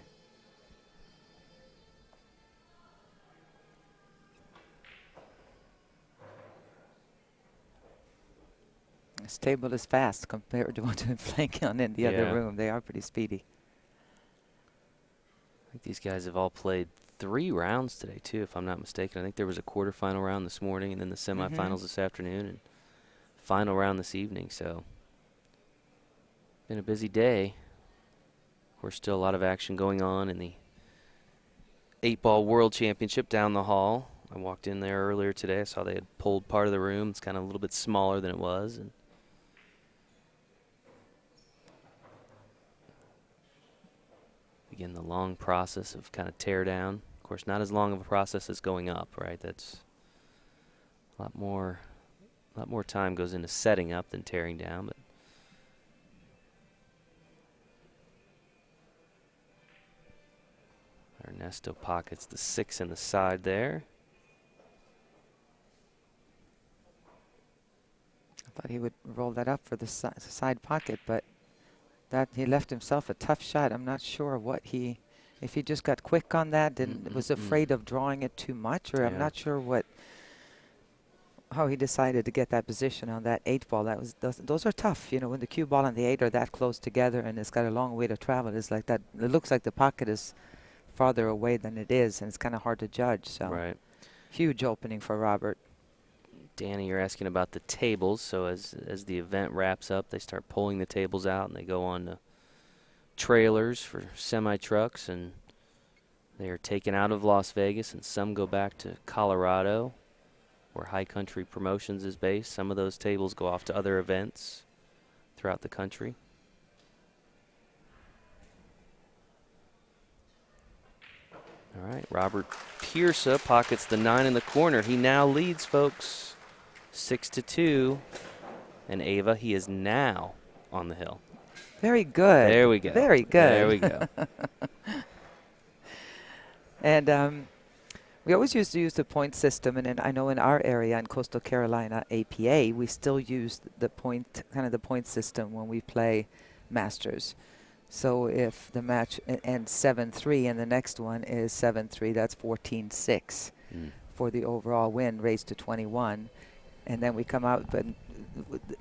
This table is fast compared to what we're playing on in the other room. They are pretty speedy. I think these guys have all played 3 rounds today, too, if I'm not mistaken. I think there was a quarterfinal round this morning and then the semifinals this afternoon and final round this evening. So, been a busy day. Of course, still a lot of action going on in the 8-ball World Championship down the hall. I walked in there earlier today. I saw they had pulled part of the room. It's kind of a little bit smaller than it was. And again, the long process of kind of tear down. Of course, not as long of a process as going up, right? That's a lot more time goes into setting up than tearing down. But Ernesto pockets the 6 in the side there. I thought he would roll that up for the side pocket, but that he left himself a tough shot. I'm not sure what if he just got quick on that, was afraid of drawing it too much, or I'm not sure how he decided to get that position on that 8-ball. Those are tough, you know, when the cue ball and the 8 are that close together and it's got a long way to travel. It's like that. It looks like the pocket is farther away than it is, and it's kind of hard to judge. So, huge opening for Robert. Danny, you're asking about the tables. So as the event wraps up, they start pulling the tables out and they go on to trailers for semi-trucks, and they are taken out of Las Vegas, and some go back to Colorado where High Country Promotions is based. Some of those tables go off to other events throughout the country. All right, Robert Pearson pockets the 9 in the corner. He now leads, folks, 6-2. And Ava, he is now on the hill. Very good. There we go. Very good. There we go. And we always used to use the point system, and I know in our area in Coastal Carolina APA, we still use the point system when we play Masters. So if the match ends 7-3 and the next one is 7-3, that's 14-6 for the overall win, raised to 21. And then we come out, but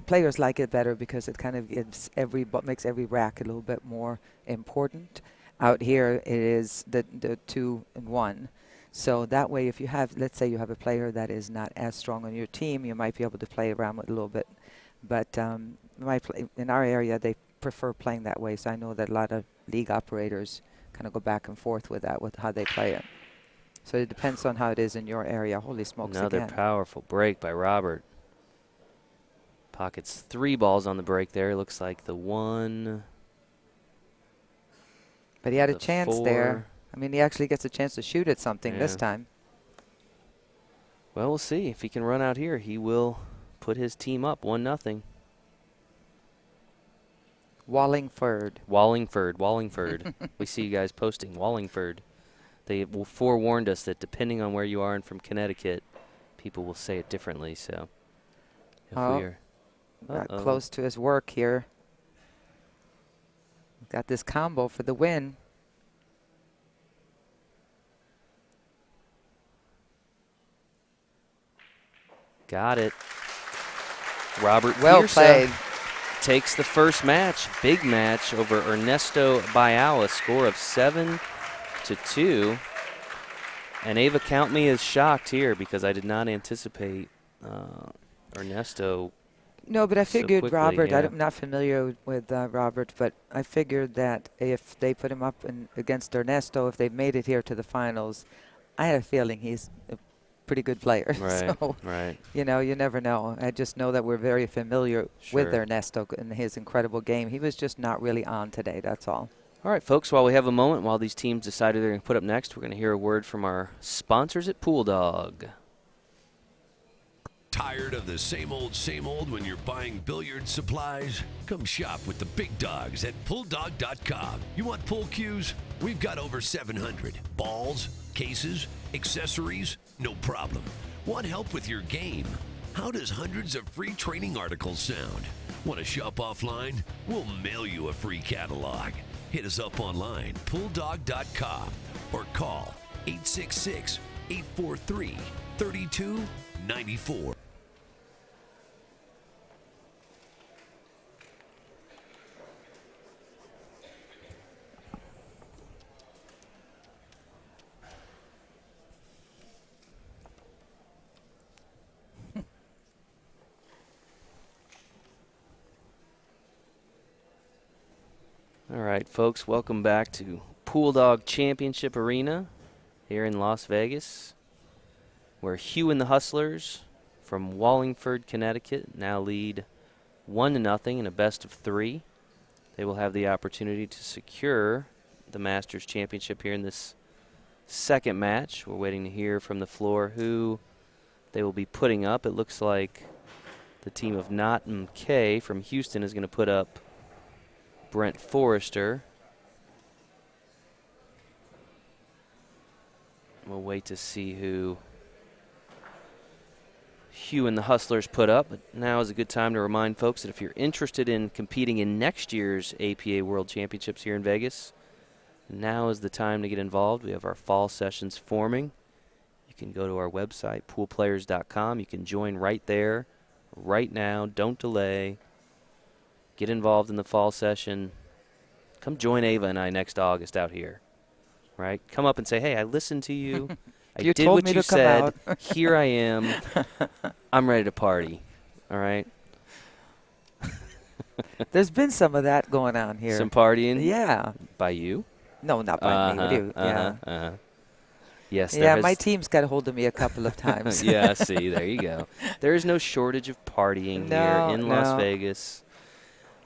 players like it better because it kind of gives makes every rack a little bit more important. Out here, it is the 2 and 1. So that way, if you have, let's say you have a player that is not as strong on your team, you might be able to play around with a little bit. But in our area, they prefer playing that way. So I know that a lot of league operators kind of go back and forth with that, with how they play it. So it depends on how it is in your area. Holy smokes Another again. powerful break by Robert. Pockets 3 balls on the break there. Looks like the 1. But he had a the chance 4. there. I mean, he actually gets a chance to shoot at something this Yeah. time. Well, we'll see. If he can run out here, he will put his team up 1-0. Wallingford. Wallingford. We see you guys posting Wallingford. They forewarned us that depending on where you are and from Connecticut, people will say it differently. So if we are Got close to his work here. Got this combo for the win. Got it. Robert Well Pearson played. takes the first match, big match over Ernesto Bayao, a score of 7-2. And Ava, count me as shocked here because I did not anticipate Ernesto. No, but I so figured quickly, Robert, yeah. I'm not familiar with Robert, but I figured that if they put him up against Ernesto, if they made it here to the finals, I had a feeling he's a pretty good player. Right, So, right. you know, you never know. I just know that we're very familiar with Sure. Ernesto and his incredible game. He was just not really on today, that's all. All right, folks, while we have a moment, while these teams decide who they're going to put up next, we're going to hear a word from our sponsors at Pool Dog. Tired of the same old when you're buying billiard supplies? Come shop with the big dogs at PullDog.com. You want pool cues? We've got over 700. Balls, cases, accessories, no problem. Want help with your game? How does hundreds of free training articles sound? Want to shop offline? We'll mail you a free catalog. Hit us up online, PullDog.com, or call 866-843-3294. All right, folks, welcome back to Pool Dog Championship Arena here in Las Vegas, where Hugh and the Hustlers from Wallingford, Connecticut, now lead 1-0 in a best-of-3. They will have the opportunity to secure the Masters Championship here in this second match. We're waiting to hear from the floor who they will be putting up. It looks like the team of MMMMMMMKA from Houston is going to put up Brent Forrester. We'll wait to see who Hugh and the Hustlers put up. But now is a good time to remind folks that if you're interested in competing in next year's APA World Championships here in Vegas, now is the time to get involved. We have our fall sessions forming. You can go to our website, poolplayers.com. You can join right there, right now. Don't delay. Get involved in the fall session. Come join Ava and I next August out here, right? Come up and say, hey, I listened to you. I You did told what me you to come said. out. Here I am. I'm ready to party, all right? There's been some of that going on here. Some partying? Yeah. By you? No, not by me. What do you- yeah. Yes, there Yeah, has my team's got a hold of me a couple of times. yeah, see, there you go. There is no shortage of partying here in Las Vegas.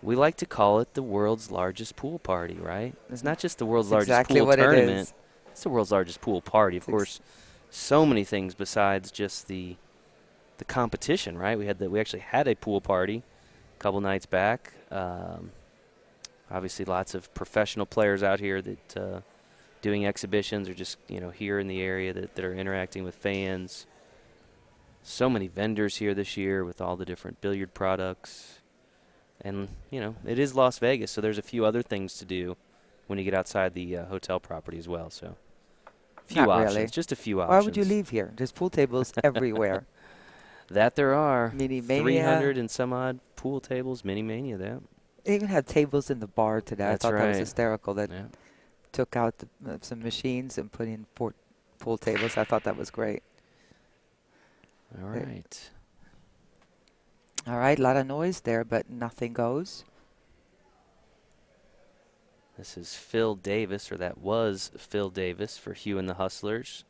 We like to call it the world's largest pool party, right? It's not just the world's largest exactly pool what it tournament. is. It's the world's largest pool party. Of course, so many things besides just the competition, right? We actually had a pool party a couple nights back. Obviously, lots of professional players out here that doing exhibitions or just here in the area that are interacting with fans. So many vendors here this year with all the different billiard products. And, it is Las Vegas, so there's a few other things to do when you get outside the hotel property as well. So, few Not options, really. just a few options. Why would you leave here? There's pool tables everywhere. That there are. Mini Mania. 300 and some odd pool tables, Mini Mania, that. They even had tables in the bar today. That's I thought that was right. hysterical. That Yeah. took out some machines and put in 4 pool tables. I thought that was great. All right. All right, a lot of noise there, but nothing goes. This is Phil Davis, or that was Phil Davis for Hugh and the Hustlers.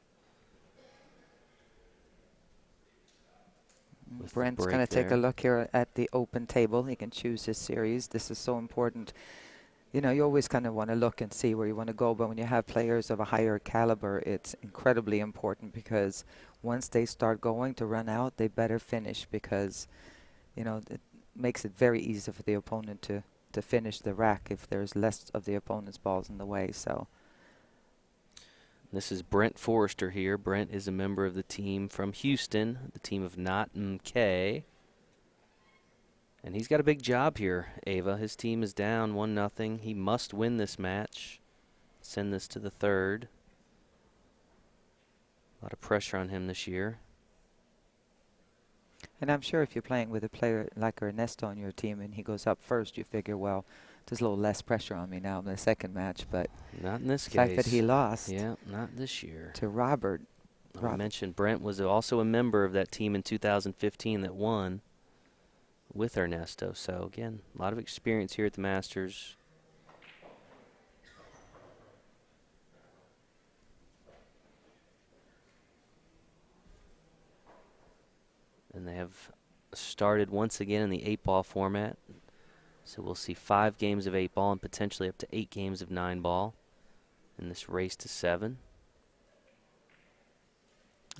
with the Brent's break going to take a there. look here at the open table. He can choose his series. This is so important. You know, you always kind of want to look and see where you want to go, but when you have players of a higher caliber, it's incredibly important because once they start going to run out, they better finish because, you know, it makes it very easy for the opponent to finish the rack if there's less of the opponent's balls in the way. So This is Brent Forrester here. Brent is a member of the team from Houston, the team of MMMMMMMKA. And he's got a big job here, Ava. His team is down 1-0. He must win this match. Send this to the third. A lot of pressure on him this year. and I'm sure if you're playing with a player like Ernesto on your team and he goes up first, you figure, well, there's a little less pressure on me now in the second match. But Not in this the case. fact that he lost Yeah, not this year. to Robert. I mentioned Brent was also a member of that team in 2015 that won with Ernesto. So, again, a lot of experience here at the Masters. And they have started once again in the 8-ball format. So we'll see 5 games of 8-ball and potentially up to 8 games of 9-ball in this race to 7.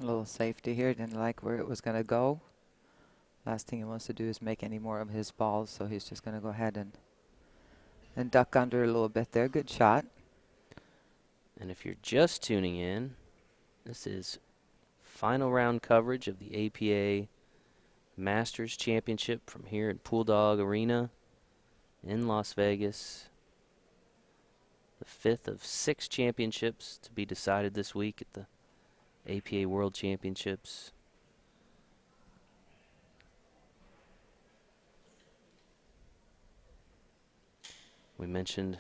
A little safety here. Didn't like where it was going to go. Last thing he wants to do is make any more of his balls, so he's just going to go ahead and duck under a little bit there. Good shot. And if you're just tuning in, this is final round coverage of the APA Masters Championship from here at Pool Dog Arena in Las Vegas. The 5th of 6 championships to be decided this week at the APA World Championships. We've mentioned,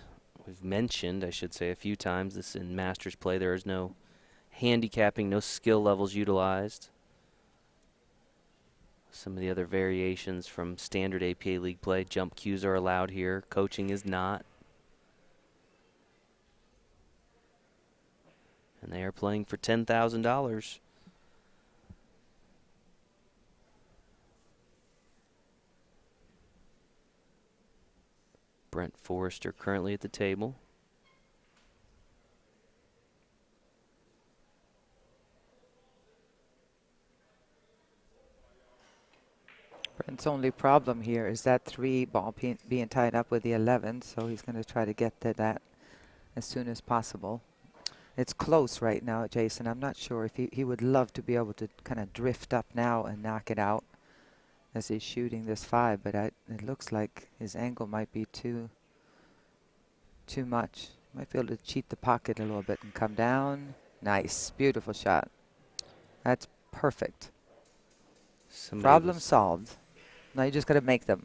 I should say, a few times this in Masters play. There is no handicapping, no skill levels utilized. Some of the other variations from standard APA League play, jump cues are allowed here. Coaching is not. And they are playing for $10,000. Brent Forrester currently at the table. Brent's only problem here is that 3 ball being tied up with the 11, so he's going to try to get to that as soon as possible. It's close right now, Jason. I'm not sure if he would love to be able to kind of drift up now and knock it out as he's shooting this 5, but it looks like his angle might be too much. Might be able to cheat the pocket a little bit and come down. Nice. Beautiful shot. That's perfect. Problem solved. Now you just got to make them.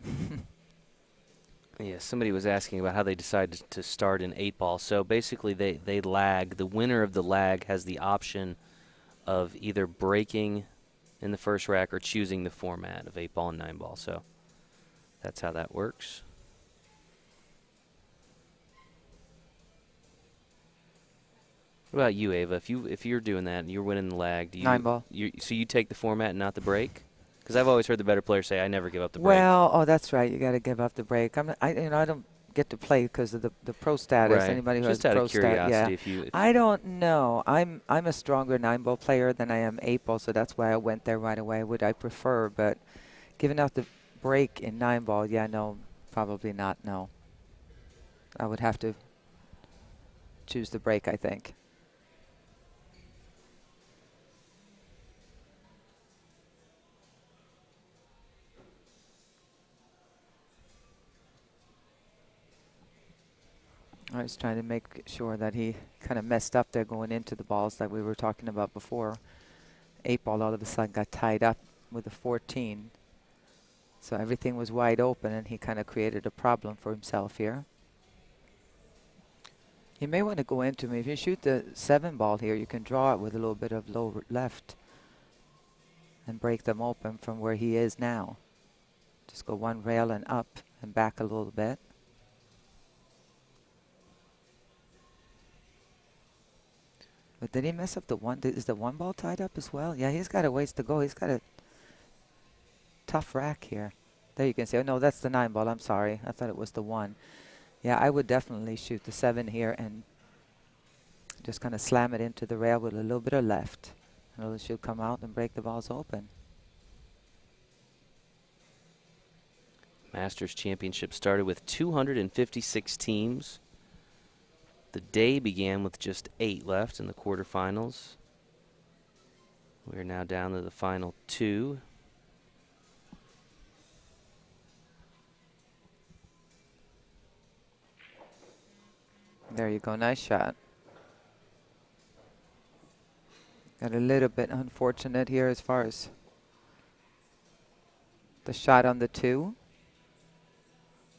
Yeah, somebody was asking about how they decided to start in 8-ball. So basically they lag. The winner of the lag has the option of either breaking in the first rack or choosing the format of 8-ball and 9-ball. So that's how that works. What about you, Ava? If you're doing that and you're winning the lag, do you 9-ball. So you take the format and not the break? Because I've always heard the better players say, "I never give up the break." Well, oh, that's right. You got to give up the break. I don't get to play because of the pro status. Right. Anybody who Just has out pro of curiosity, status, yeah. I don't know. I'm a stronger 9-ball player than I am 8-ball, so that's why I went there right away. Would I prefer? But giving out the break in 9-ball, yeah, no, probably not. No, I would have to choose the break, I think. I was trying to make sure that he kind of messed up there going into the balls that we were talking about before. 8-ball all of a sudden got tied up with a 14. So everything was wide open and he kind of created a problem for himself here. You may want to go into me. If you shoot the 7-ball here, you can draw it with a little bit of low left and break them open from where he is now. Just go 1 rail and up and back a little bit. But did he mess up the 1? Is the 1 ball tied up as well? Yeah, he's got a ways to go. He's got to tough rack here. There you can see. Oh, no, that's the 9 ball. I'm sorry. I thought it was the 1. Yeah, I would definitely shoot the 7 here and just kind of slam it into the rail with a little bit of left. And it should come out and break the balls open. Masters Championship started with 256 teams. The day began with just 8 left in the quarterfinals. We're now down to the final 2. There you go. Nice shot. Got a little bit unfortunate here as far as the shot on the 2.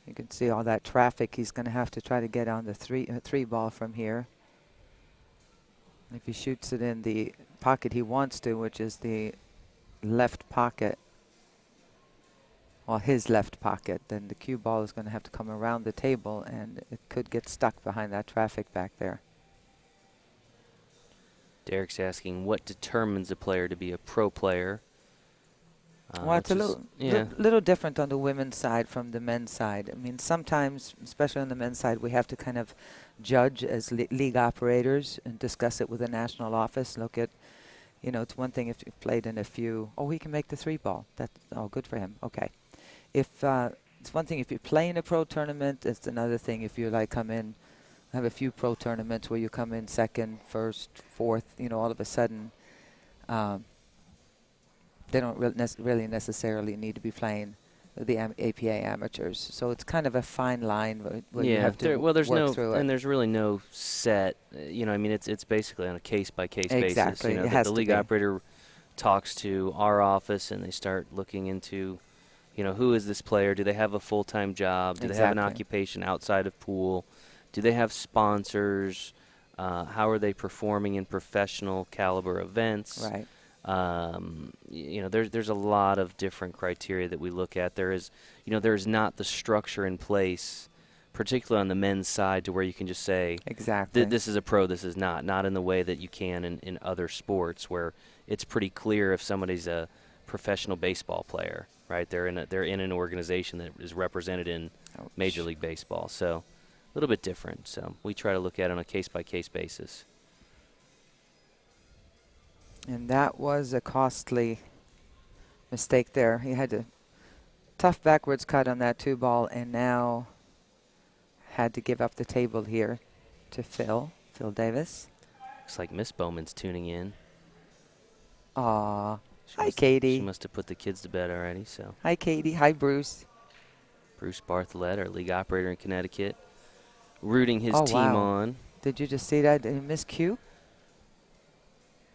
You can see all that traffic. He's going to have to try to get on the 3 ball from here. If he shoots it in the pocket he wants to, which is the left pocket, well, his left pocket, then the cue ball is going to have to come around the table, and it could get stuck behind that traffic back there. Derek's asking what determines a player to be a pro player. Well, it's a little different on the women's side from the men's side. I mean, sometimes, especially on the men's side, we have to kind of judge as league operators and discuss it with the national office. Look at, you know, it's one thing if you've played in a few. Oh, he can make the 3 ball. That's good for him. Okay. If it's one thing if you play in a pro tournament. It's another thing if you like come in, have a few pro tournaments where you come in second, first, fourth. You know, all of a sudden. They don't really necessarily need to be playing the APA amateurs. So it's kind of a fine line where you have to there's work through it. And there's really no set, you know, I mean, it's basically on a case-by-case basis. Exactly. You know, it has the to league be. operator talks to our office and they start looking into, you know, who is this player? Do they have a full-time job? Do they have an occupation outside of pool? Do they have sponsors? How are they performing in professional caliber events? Right. You know, there's a lot of different criteria that we look at. There's not the structure in place, particularly on the men's side, to where you can just say, exactly, this is a pro, this is not in the way that you can in other sports where it's pretty clear if somebody's a professional baseball player, right? They're in an organization that is represented in Major League Baseball, so a little bit different. So we try to look at it on a case-by-case basis. And that was a costly mistake there. He had a tough backwards cut on that 2 ball and now had to give up the table here to Phil Davis. Looks like Miss Bowman's tuning in. Aw. Hi, Katie. She must have put the kids to bed already. So. Hi, Katie. Hi, Bruce. Bruce Bartholet, our league operator in Connecticut, rooting his team on. Did you just see that? Did you miss Q?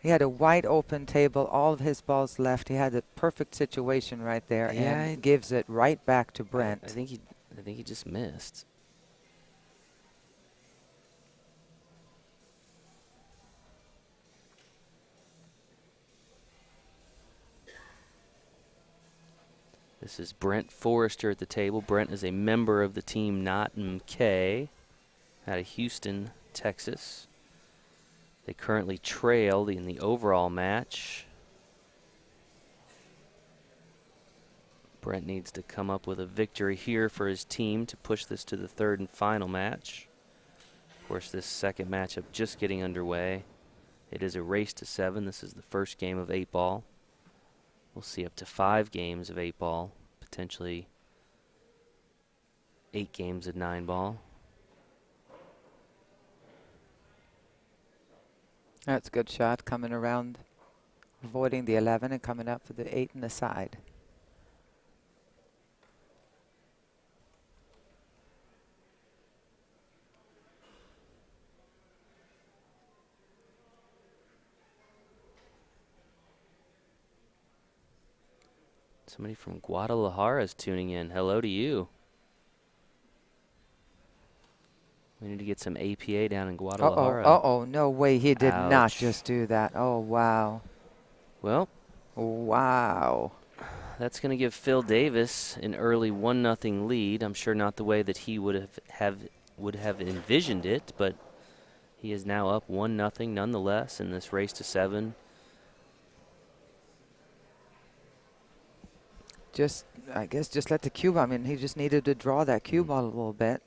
He had a wide open table, all of his balls left. He had a perfect situation right there, and gives it right back to Brent. I think he just missed. This is Brent Forrester at the table. Brent is a member of the team MMMMMMKA out of Houston, Texas. They currently trail in the overall match. Brent needs to come up with a victory here for his team to push this to the 3rd and final match. Of course, this second matchup just getting underway. It is a race to 7. This is the first game of 8-ball. We'll see up to 5 games of 8-ball, potentially 8 games of 9-ball. That's a good shot, coming around, avoiding the 11 and coming up for the 8 in the side. Somebody from Guadalajara is tuning in. Hello to you. We need to get some APA down in Guadalajara. Uh-oh, no way. He did Ouch. not just do that. Oh, wow. Well. Wow. That's going to give Phil Davis an early 1-0 lead. I'm sure not the way that he would have envisioned it, but he is now up 1-0 nonetheless in this race to 7. I guess, just let the cue ball. I mean, he just needed to draw that cue ball a little bit.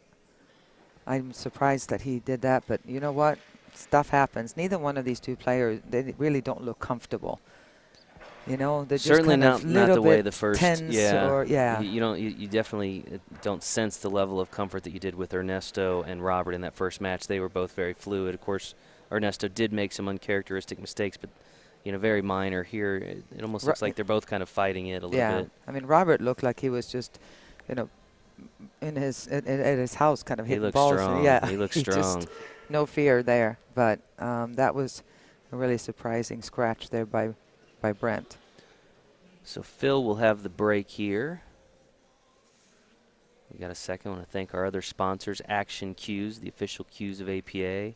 I'm surprised that he did that, but you know what? Stuff happens. Neither one of these two players, they really don't look comfortable. You know, they're Certainly just kind of not the way bit the first. tense, Yeah, or You definitely don't sense the level of comfort that you did with Ernesto and Robert in that first match. They were both very fluid. Of course, Ernesto did make some uncharacteristic mistakes, but very minor. Here, it almost looks like they're both kind of fighting it a little bit. I mean, Robert looked like he was just, in his house, kind of hitting balls. Strong. Yeah, He looks strong. Just no fear there. But that was a really surprising scratch there by Brent. So Phil will have the break here. We got a second. I want to thank our other sponsors, Action Cues, the official cues of APA,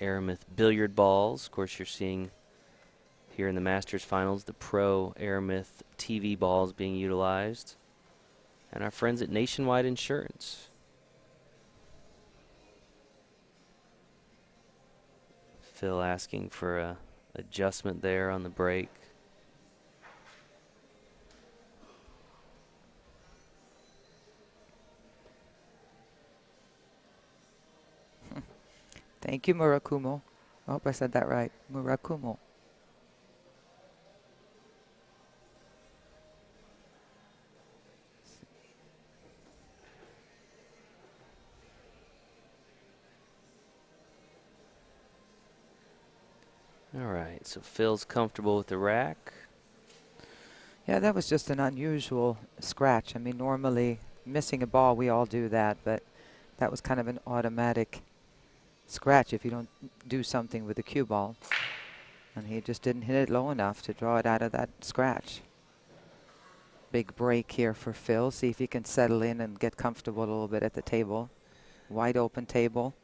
Aramith billiard balls. Of course, you're seeing here in the Masters Finals the Pro Aramith TV balls being utilized, and our friends at Nationwide Insurance. Phil asking for a adjustment there on the break. Thank you, Murakumo. I hope I said that right. Murakumo. All right, so Phil's comfortable with the rack. Yeah, that was just an unusual scratch. I mean, normally missing a ball, we all do that, but that was kind of an automatic scratch if you don't do something with the cue ball. And he just didn't hit it low enough to draw it out of that scratch. Big break here for Phil. See if he can settle in and get comfortable a little bit at the table. Wide open table.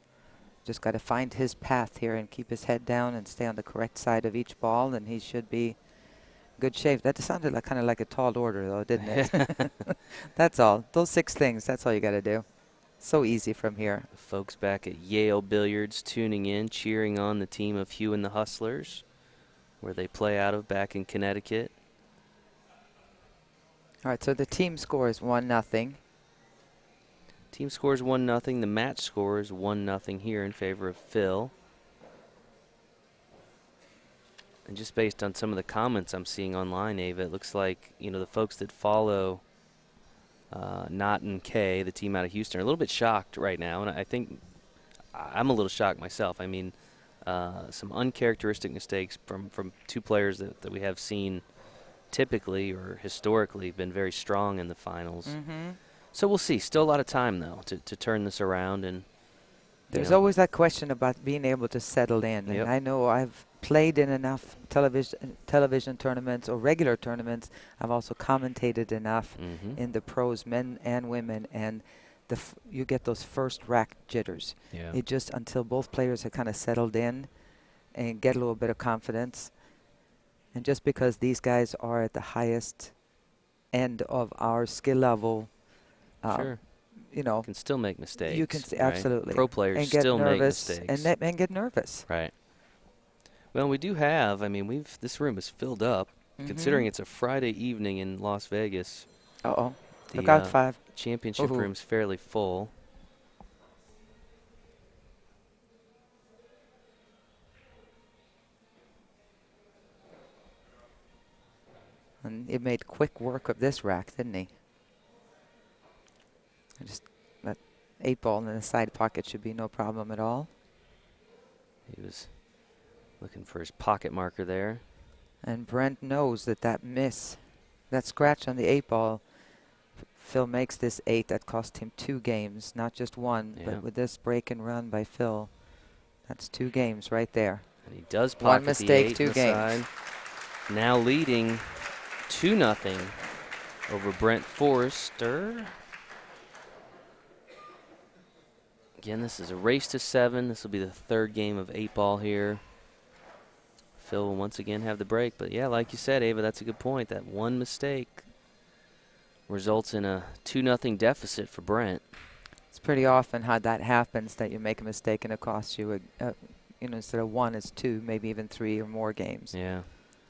Just got to find his path here and keep his head down and stay on the correct side of each ball, and he should be good shape. That sounded like kind of like a tall order, though, didn't it? That's all. Those 6 things, that's all you got to do. So easy from here. The folks back at Yale Billiards tuning in, cheering on the team of Hugh and the Hustlers, where they play out of back in Connecticut. All right, so the team score is 1-0. Team score is 1-0. The match score is 1-0 here in favor of Phil. And just based on some of the comments I'm seeing online, Ava, it looks like, the folks that follow Not and Kay, the team out of Houston, are a little bit shocked right now. And I think I'm a little shocked myself. I mean, some uncharacteristic mistakes from 2 players that we have seen typically or historically been very strong in the finals. Mm-hmm. So we'll see. Still a lot of time, though, to turn this around. And there's always that question about being able to settle in. Yep. And I know I've played in enough television tournaments or regular tournaments. I've also commentated enough in the pros, men and women, and you get those first rack jitters. Yeah. It just, until both players have kind of settled in and get a little bit of confidence. And just because these guys are at the highest end of our skill level, sure. Can still make mistakes. You can right? absolutely. Pro players and get still make nervous mistakes. and get nervous. Right. Well, we do have. I mean, this room is filled up. Considering it's a Friday evening in Las Vegas. Uh-oh. The Look out, 5. championship room's fairly full. And he made quick work of this rack, didn't he? Just that 8 ball in the side pocket should be no problem at all. He was looking for his pocket marker there. And Brent knows that scratch on the 8 ball, Phil makes this 8. That cost him 2 games, not just 1. Yeah. But with this break and run by Phil, that's 2 games right there. And he does pocket 1 mistake, the 8 2 games. side. Now leading 2-0 over Brent Forrester. Again, this is a race to 7. This will be the 3rd game of 8 ball here. Phil will once again have the break. But, yeah, like you said, Ava, that's a good point. That 1 mistake results in a 2-0 deficit for Brent. It's pretty often how that happens, that you make a mistake and it costs you, instead of 1, it's 2, maybe even 3 or more games. Yeah,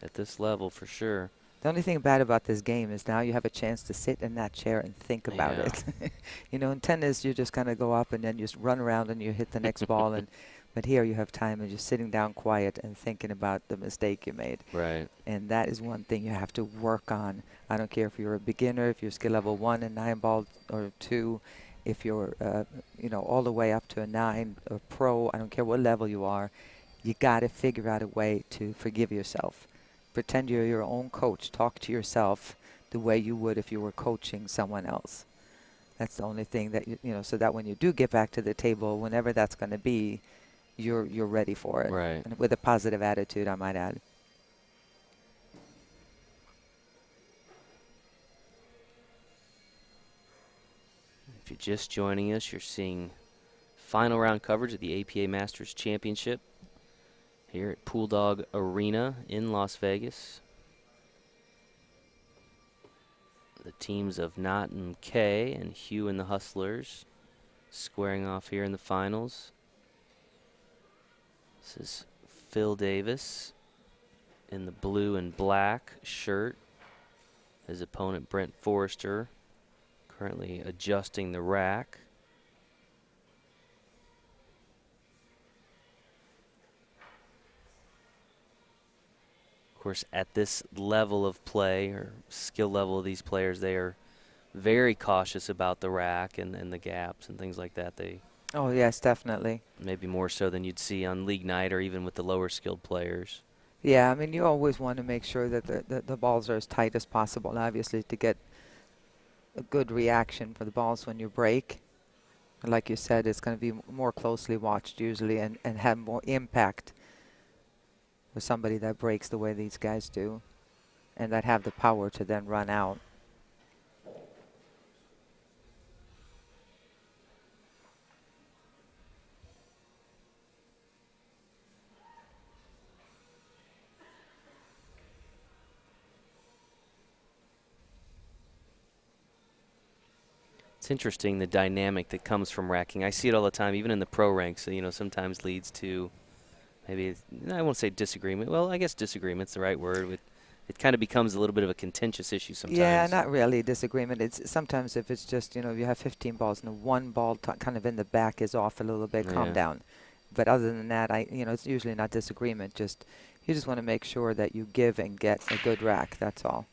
at this level for sure. The only thing bad about this game is now you have a chance to sit in that chair and think about Yeah. it. You know, in tennis, you just kind of go up and then you just run around and you hit the next ball. But here you have time and just sitting down quiet and thinking about the mistake you made. Right. And that is one thing you have to work on. I don't care if you're a beginner, if you're skill level 1 and 9 ball or 2, if you're, you know, all the way up to a 9 or pro, I don't care what level you are, you got to figure out a way to forgive yourself. Pretend you're your own coach. Talk to yourself the way you would if you were coaching someone else. That's the only thing that, you know, so that when you do get back to the table, whenever that's going to be, you're ready for it. Right. And with a positive attitude, I might add. If you're just joining us, you're seeing final round coverage of the APA Masters Championship here at Pool Dog Arena in Las Vegas. The teams of Knott and Kay and Hugh and the Hustlers squaring off here in the finals. This is Phil Davis in the blue and black shirt. His opponent Brent Forrester currently adjusting the rack. Of course, at this level of play or skill level of these players, they are very cautious about the rack and the gaps and things like that. They Oh, yes, definitely. maybe more so than you'd see on league night or even with the lower skilled players. Yeah, I mean, you always want to make sure that the balls are as tight as possible, obviously, to get a good reaction for the balls when you break. And like you said, it's going to be more closely watched usually and have more impact with somebody that breaks the way these guys do and that have the power to then run out. It's interesting the dynamic that comes from racking. I see it all the time, even in the pro ranks. So, you know, sometimes leads to maybe, I won't say disagreement. Well, I guess disagreement's the right word. It kind of becomes a little bit of a contentious issue sometimes. Yeah, not really disagreement. It's sometimes if it's just, you know, you have 15 balls and one ball kind of in the back is off a little bit, calm down. But other than that, you know, it's usually not disagreement. You just want to make sure that you give and get a good rack. That's all.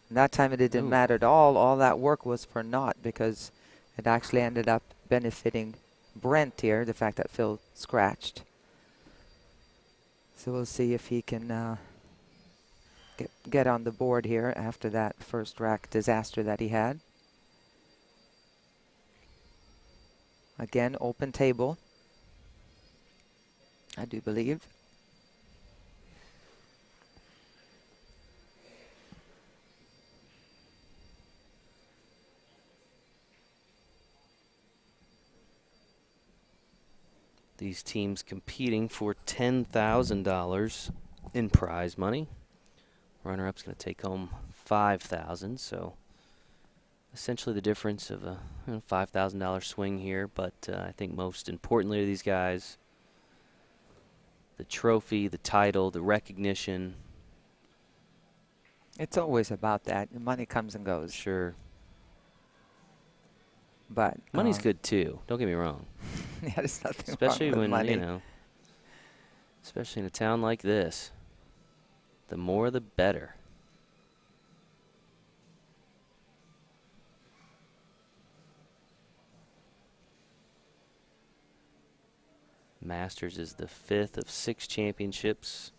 And that time it didn't matter at all. All that work was for naught because it actually ended up benefiting Brent here, the fact that Phil scratched. So we'll see if he can get on the board here after that first rack disaster that he had. Again, open table, I do believe. These teams competing for $10,000 in prize money. Runner-up's going to take home $5,000, so essentially the difference of a $5,000 swing here. But I think most importantly to these guys, the trophy, the title, the recognition. It's always about that. The money comes and goes. Sure. But money's good too. Don't get me wrong. Yeah, there's nothing especially wrong with when money. you know, especially in a town like this. The more, the better. Masters is the 5th of 6 championships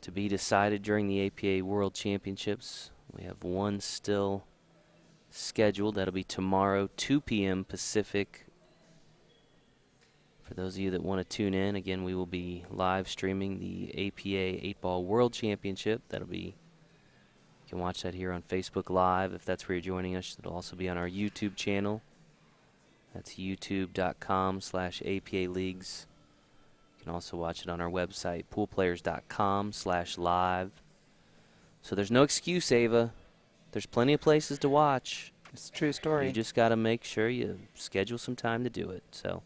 to be decided during the APA World Championships. We have one still scheduled. That'll be tomorrow, 2 p.m. Pacific. For those of you that want to tune in, again, we will be live streaming the APA 8-Ball World Championship. That'll be, you can watch that here on Facebook Live if that's where you're joining us. It'll also be on our YouTube channel. That's youtube.com/APA Leagues. You can also watch it on our website, poolplayers.com/live. So there's no excuse, Ava. There's plenty of places to watch. It's a true story. You just got to make sure you schedule some time to do it. So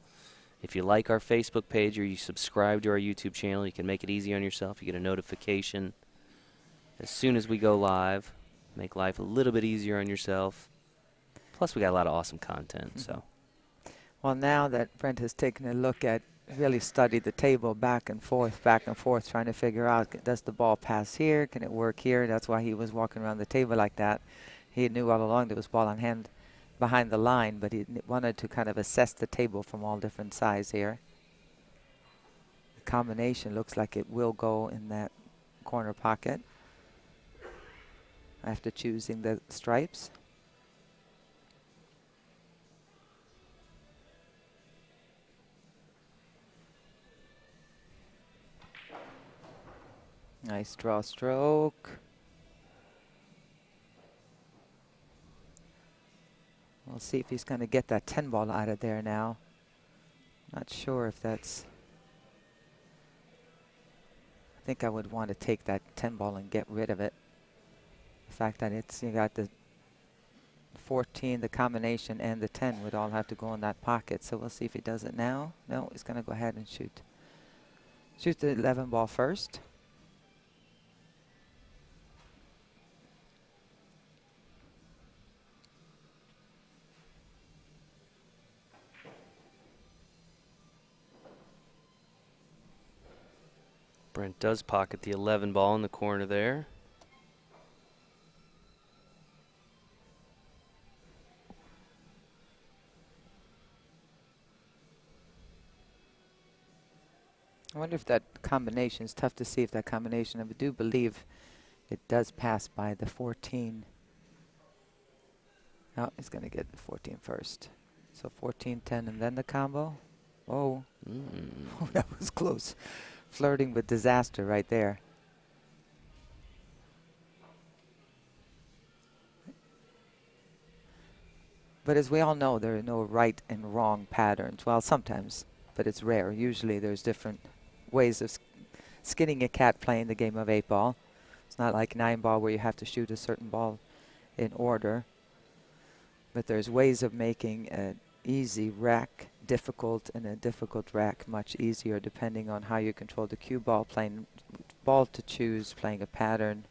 if you like our Facebook page or you subscribe to our YouTube channel, you can make it easy on yourself. You get a notification as soon as we go live. Make life a little bit easier on yourself. Plus, we got a lot of awesome content. So, Well, now that Brent has taken a look at, really studied the table back and forth, trying to figure out, does the ball pass here? Can it work here? That's why he was walking around the table like that. He knew all along there was ball on hand behind the line, but he wanted to kind of assess the table from all different sides here. The combination looks like it will go in that corner pocket after choosing the stripes. Nice draw stroke. We'll see if he's going to get that 10 ball out of there now. Not sure if that's... I think I would want to take that 10 ball and get rid of it. The fact that it's, you got the 14, the combination, and the 10 would all have to go in that pocket. So we'll see if he does it now. No, he's going to go ahead and shoot. Shoot the 11 ball first. Brent does pocket the 11 ball in the corner there. I wonder if that combination is tough to see if that combination. I do believe it does pass by the 14. Oh, he's going to get the 14 first. So 14, 10, and then the combo. Oh, oh, that was close. Flirting with disaster right there. But as we all know, there are no right and wrong patterns. Well, sometimes, but it's rare. Usually there's different ways of skinning a cat playing the game of 8-ball. It's not like 9-ball where you have to shoot a certain ball in order. But there's ways of making an easy rack difficult and a difficult rack much easier depending on how you control the cue ball, playing ball to choose, playing a pattern.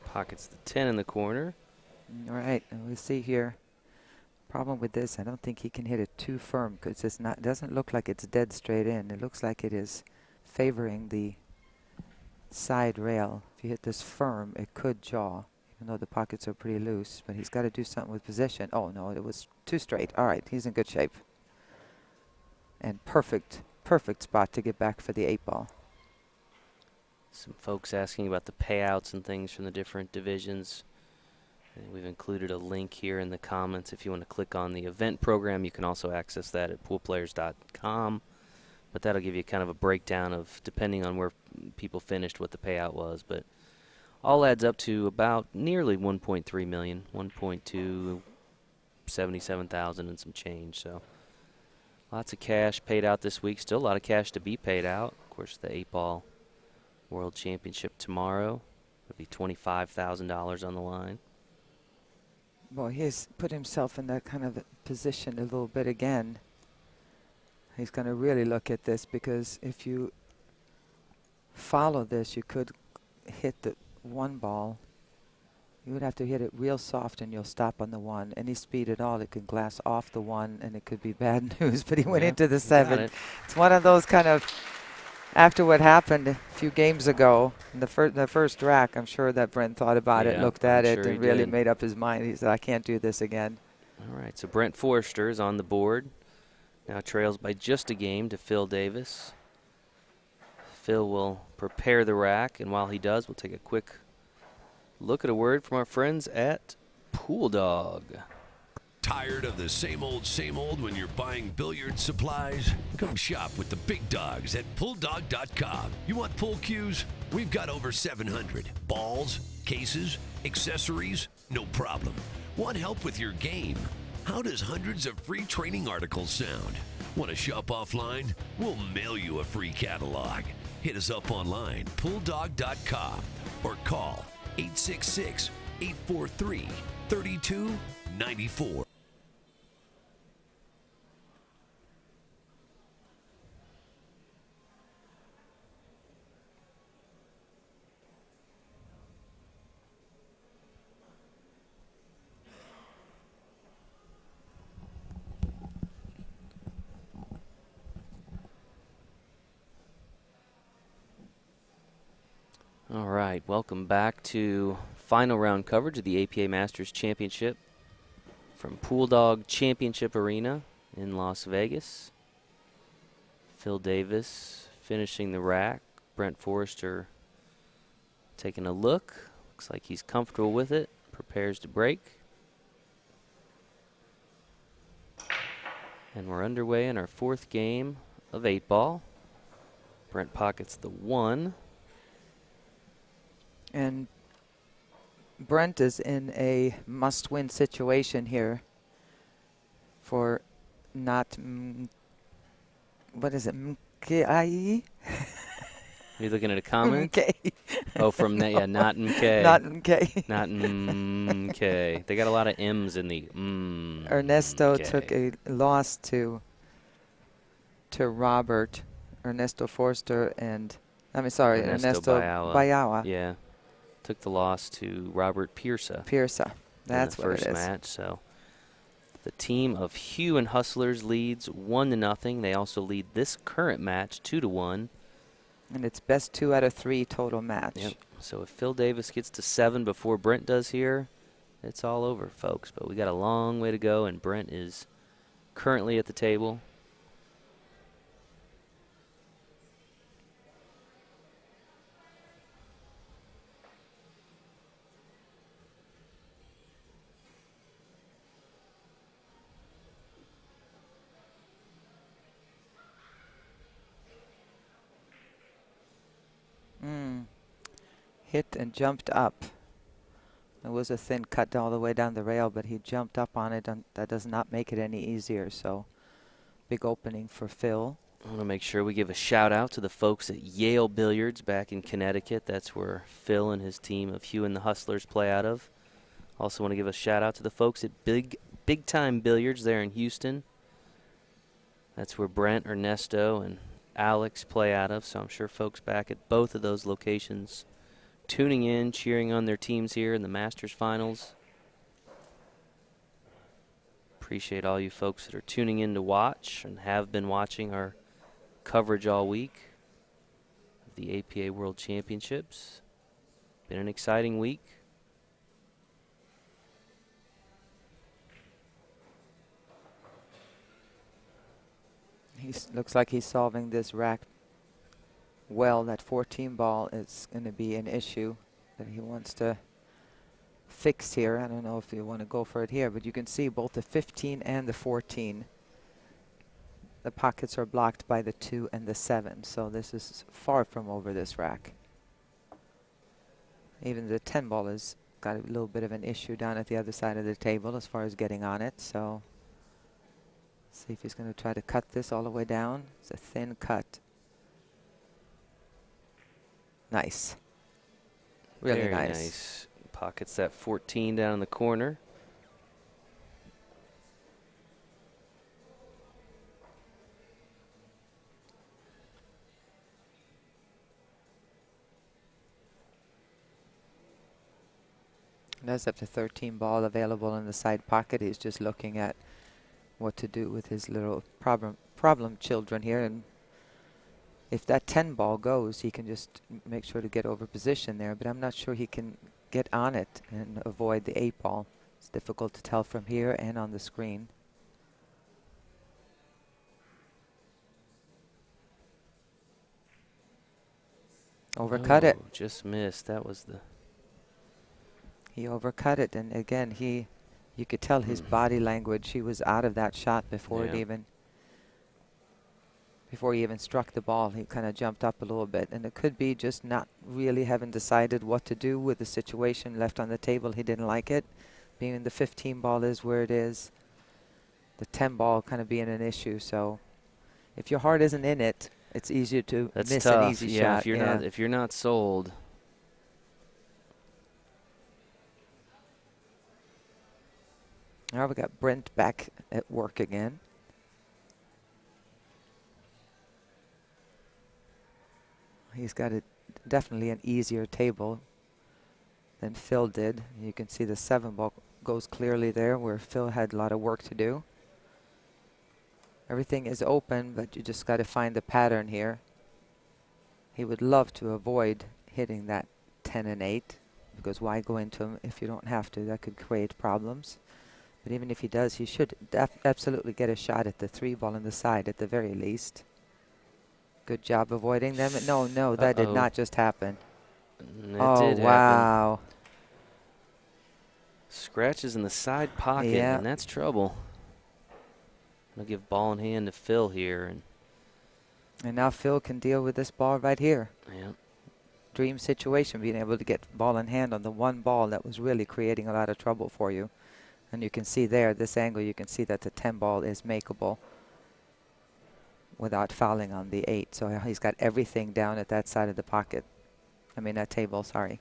Pockets the 10 in the corner. All right, and we see here. Problem with this, I don't think he can hit it too firm because it's not. Doesn't look like it's dead straight in. It looks like it is favoring the side rail. If you hit this firm, it could jaw, even though the pockets are pretty loose. But he's got to do something with position. Oh no, it was too straight. All right, he's in good shape. And perfect spot to get back for the 8-ball. Some folks asking about the payouts and things from the different divisions. And we've included a link here in the comments. If you want to click on the event program, you can also access that at poolplayers.com. But that'll give you kind of a breakdown of, depending on where people finished, what the payout was. But all adds up to about nearly 1.3 million, 1.277,000 and some change. So lots of cash paid out this week. Still a lot of cash to be paid out. Of course, the 8-ball World Championship tomorrow. It'll be $25,000 on the line. Well, he's put himself in that kind of position a little bit again. He's going to really look at this because if you follow this, you could hit the 1 ball. You would have to hit it real soft and you'll stop on the 1. Any speed at all, it could glass off the 1 and it could be bad news. But he went into the 7. It's one of those kind of, after what happened a few games ago, in the first rack, I'm sure that Brent thought about it, looked at it, and really made up his mind. He said, I can't do this again. All right, so Brent Forrester is on the board. Now trails by just a game to Phil Davis. Phil will prepare the rack, and while he does, we'll take a quick look at a word from our friends at Pool Dog. Tired of the same old when you're buying billiard supplies? Come shop with the big dogs at PoolDog.com. You want pool cues? We've got over 700. Balls, cases, accessories, no problem. Want help with your game? How does hundreds of free training articles sound? Want to shop offline? We'll mail you a free catalog. Hit us up online, PoolDog.com, or call 866 843-3294. All right, welcome back to final round coverage of the APA Masters Championship from Pool Dog Championship Arena in Las Vegas. Phil Davis finishing the rack. Brent Forrester taking a look. Looks like he's comfortable with it. Prepares to break. And we're underway in our fourth game of 8-ball. Brent pockets the 1. And Brent is in a must-win situation here for not, what is it, MKA? Are you looking at a comment? MK. Oh, from that, yeah, not MK. Not MK. Not MK. They got a lot of M's in the Ernesto MK. took a loss to Robert, Ernesto Forster, and, Ernesto Bayawa. Yeah. Took the loss to Robert Pearson. That's in what the it first is. match. So the team of Hugh and Hustlers leads 1-0. They also lead this current match 2-1. And it's best 2 out of 3 total match. Yep. So if Phil Davis gets to 7 before Brent does here, it's all over, folks. But we got a long way to go, and Brent is currently at the table. Hit and jumped up. It was a thin cut all the way down the rail, but he jumped up on it, and that does not make it any easier. So big opening for Phil. I want to make sure we give a shout out to the folks at Yale Billiards back in Connecticut. That's where Phil and his team of Hugh and the Hustlers play out of. Also want to give a shout out to the folks at Big Time Billiards there in Houston. That's where Brent, Ernesto, and Alex play out of. So I'm sure folks back at both of those locations tuning in, cheering on their teams here in the Masters Finals. Appreciate all you folks that are tuning in to watch and have been watching our coverage all week of the APA World Championships. Been an exciting week. He looks like he's solving this rack well. That 14 ball is going to be an issue that he wants to fix here. I don't know if you want to go for it here, but you can see both the 15 and the 14. The pockets are blocked by the 2 and the 7, so this is far from over this rack. Even the 10 ball has got a little bit of an issue down at the other side of the table as far as getting on it. So see if he's going to try to cut this all the way down. It's a thin cut. Nice. Really Very nice. nice. Pockets that 14 down in the corner. Does have the 13 ball available in the side pocket. He's just looking at what to do with his little problem children here, and if that 10 ball goes, he can just make sure to get over position there, but I'm not sure he can get on it and avoid the 8 ball. It's difficult to tell from here and on the screen. Overcut it. Just missed. That was the... He overcut it, and again, you could tell his body language. He was out of that shot before it even... Before he even struck the ball, he kind of jumped up a little bit. And it could be just not really having decided what to do with the situation left on the table. He didn't like it. Being the 15 ball is where it is. The 10 ball kind of being an issue. So if your heart isn't in it, it's easier to miss tough. an easy shot. If you're not sold. Now we got Brent back at work again. He's got definitely an easier table than Phil did. You can see the 7 ball goes clearly there where Phil had a lot of work to do. Everything is open, but you just got to find the pattern here. He would love to avoid hitting that 10 and 8, because why go into him if you don't have to? That could create problems. But even if he does, he should absolutely get a shot at the 3 ball on the side at the very least. Good job avoiding them. No, that did not just happen. It Oh, did happen. wow. Scratches in the side pocket, Yeah. and that's trouble. I'll give ball in hand to Phil here. And now Phil can deal with this ball right here. Yeah. Dream situation, being able to get ball in hand on the 1 ball that was really creating a lot of trouble for you. And you can see there, this angle, you can see that the 10 ball is makeable without fouling on the 8. So he's got everything down at that side of the pocket. I mean, that table, sorry.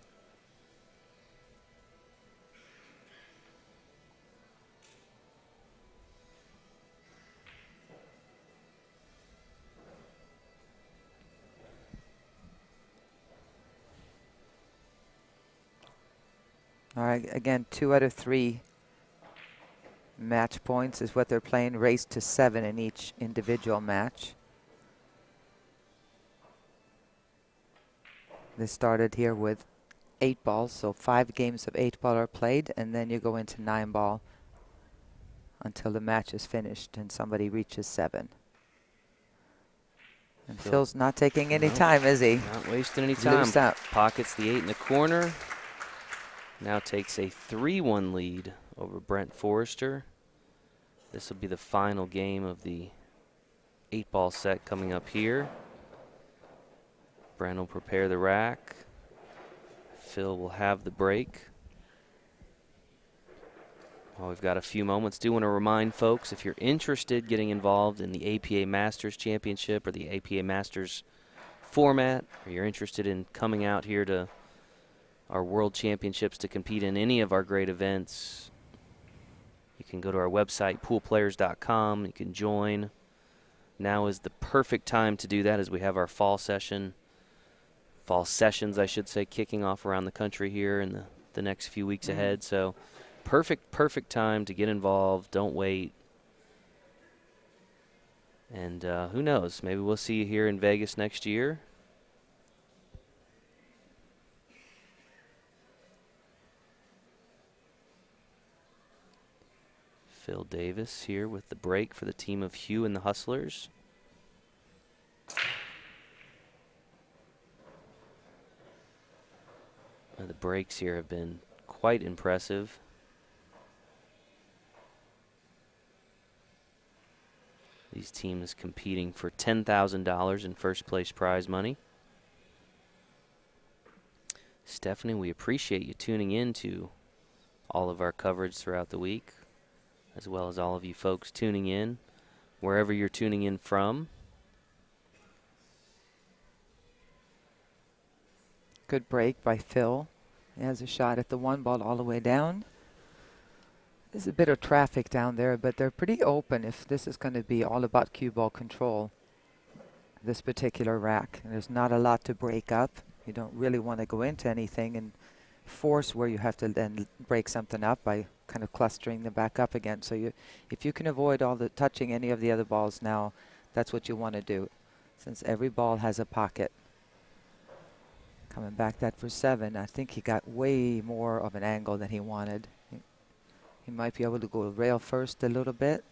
All right, again, 2 out of 3 match points is what they're playing. Race to 7 in each individual match. They started here with 8 balls, so 5 games of 8 ball are played, and then you go into 9 ball until the match is finished and somebody reaches 7. And Phil's not taking any time, is he? Not wasting any time. Loose up. Pockets the 8 in the corner. Now takes a 3-1 lead over Brent Forrester. This will be the final game of the 8-ball set coming up here. Brent will prepare the rack. Phil will have the break. Well, we've got a few moments. Do want to remind folks, if you're interested getting involved in the APA Masters Championship or the APA Masters format, or you're interested in coming out here to our World Championships to compete in any of our great events, you can go to our website, poolplayers.com. You can join. Now is the perfect time to do that as we have our fall sessions, I should say, kicking off around the country here in the next few weeks ahead. So perfect time to get involved. Don't wait. And who knows, maybe we'll see you here in Vegas next year. Phil Davis here with the break for the team of Hugh and the Hustlers. The breaks here have been quite impressive. These teams competing for $10,000 in first place prize money. Stephanie, we appreciate you tuning in to all of our coverage throughout the week, as well as all of you folks tuning in, wherever you're tuning in from. Good break by Phil. He has a shot at the 1 ball all the way down. There's a bit of traffic down there, but they're pretty open if this is going to be all about cue ball control, this particular rack. And there's not a lot to break up. You don't really want to go into anything and force where you have to then break something up by kind of clustering them back up again. So if you can avoid all the touching any of the other balls now, that's what you want to do, since every ball has a pocket. Coming back that for 7, I think he got way more of an angle than he wanted. He might be able to go rail first a little bit,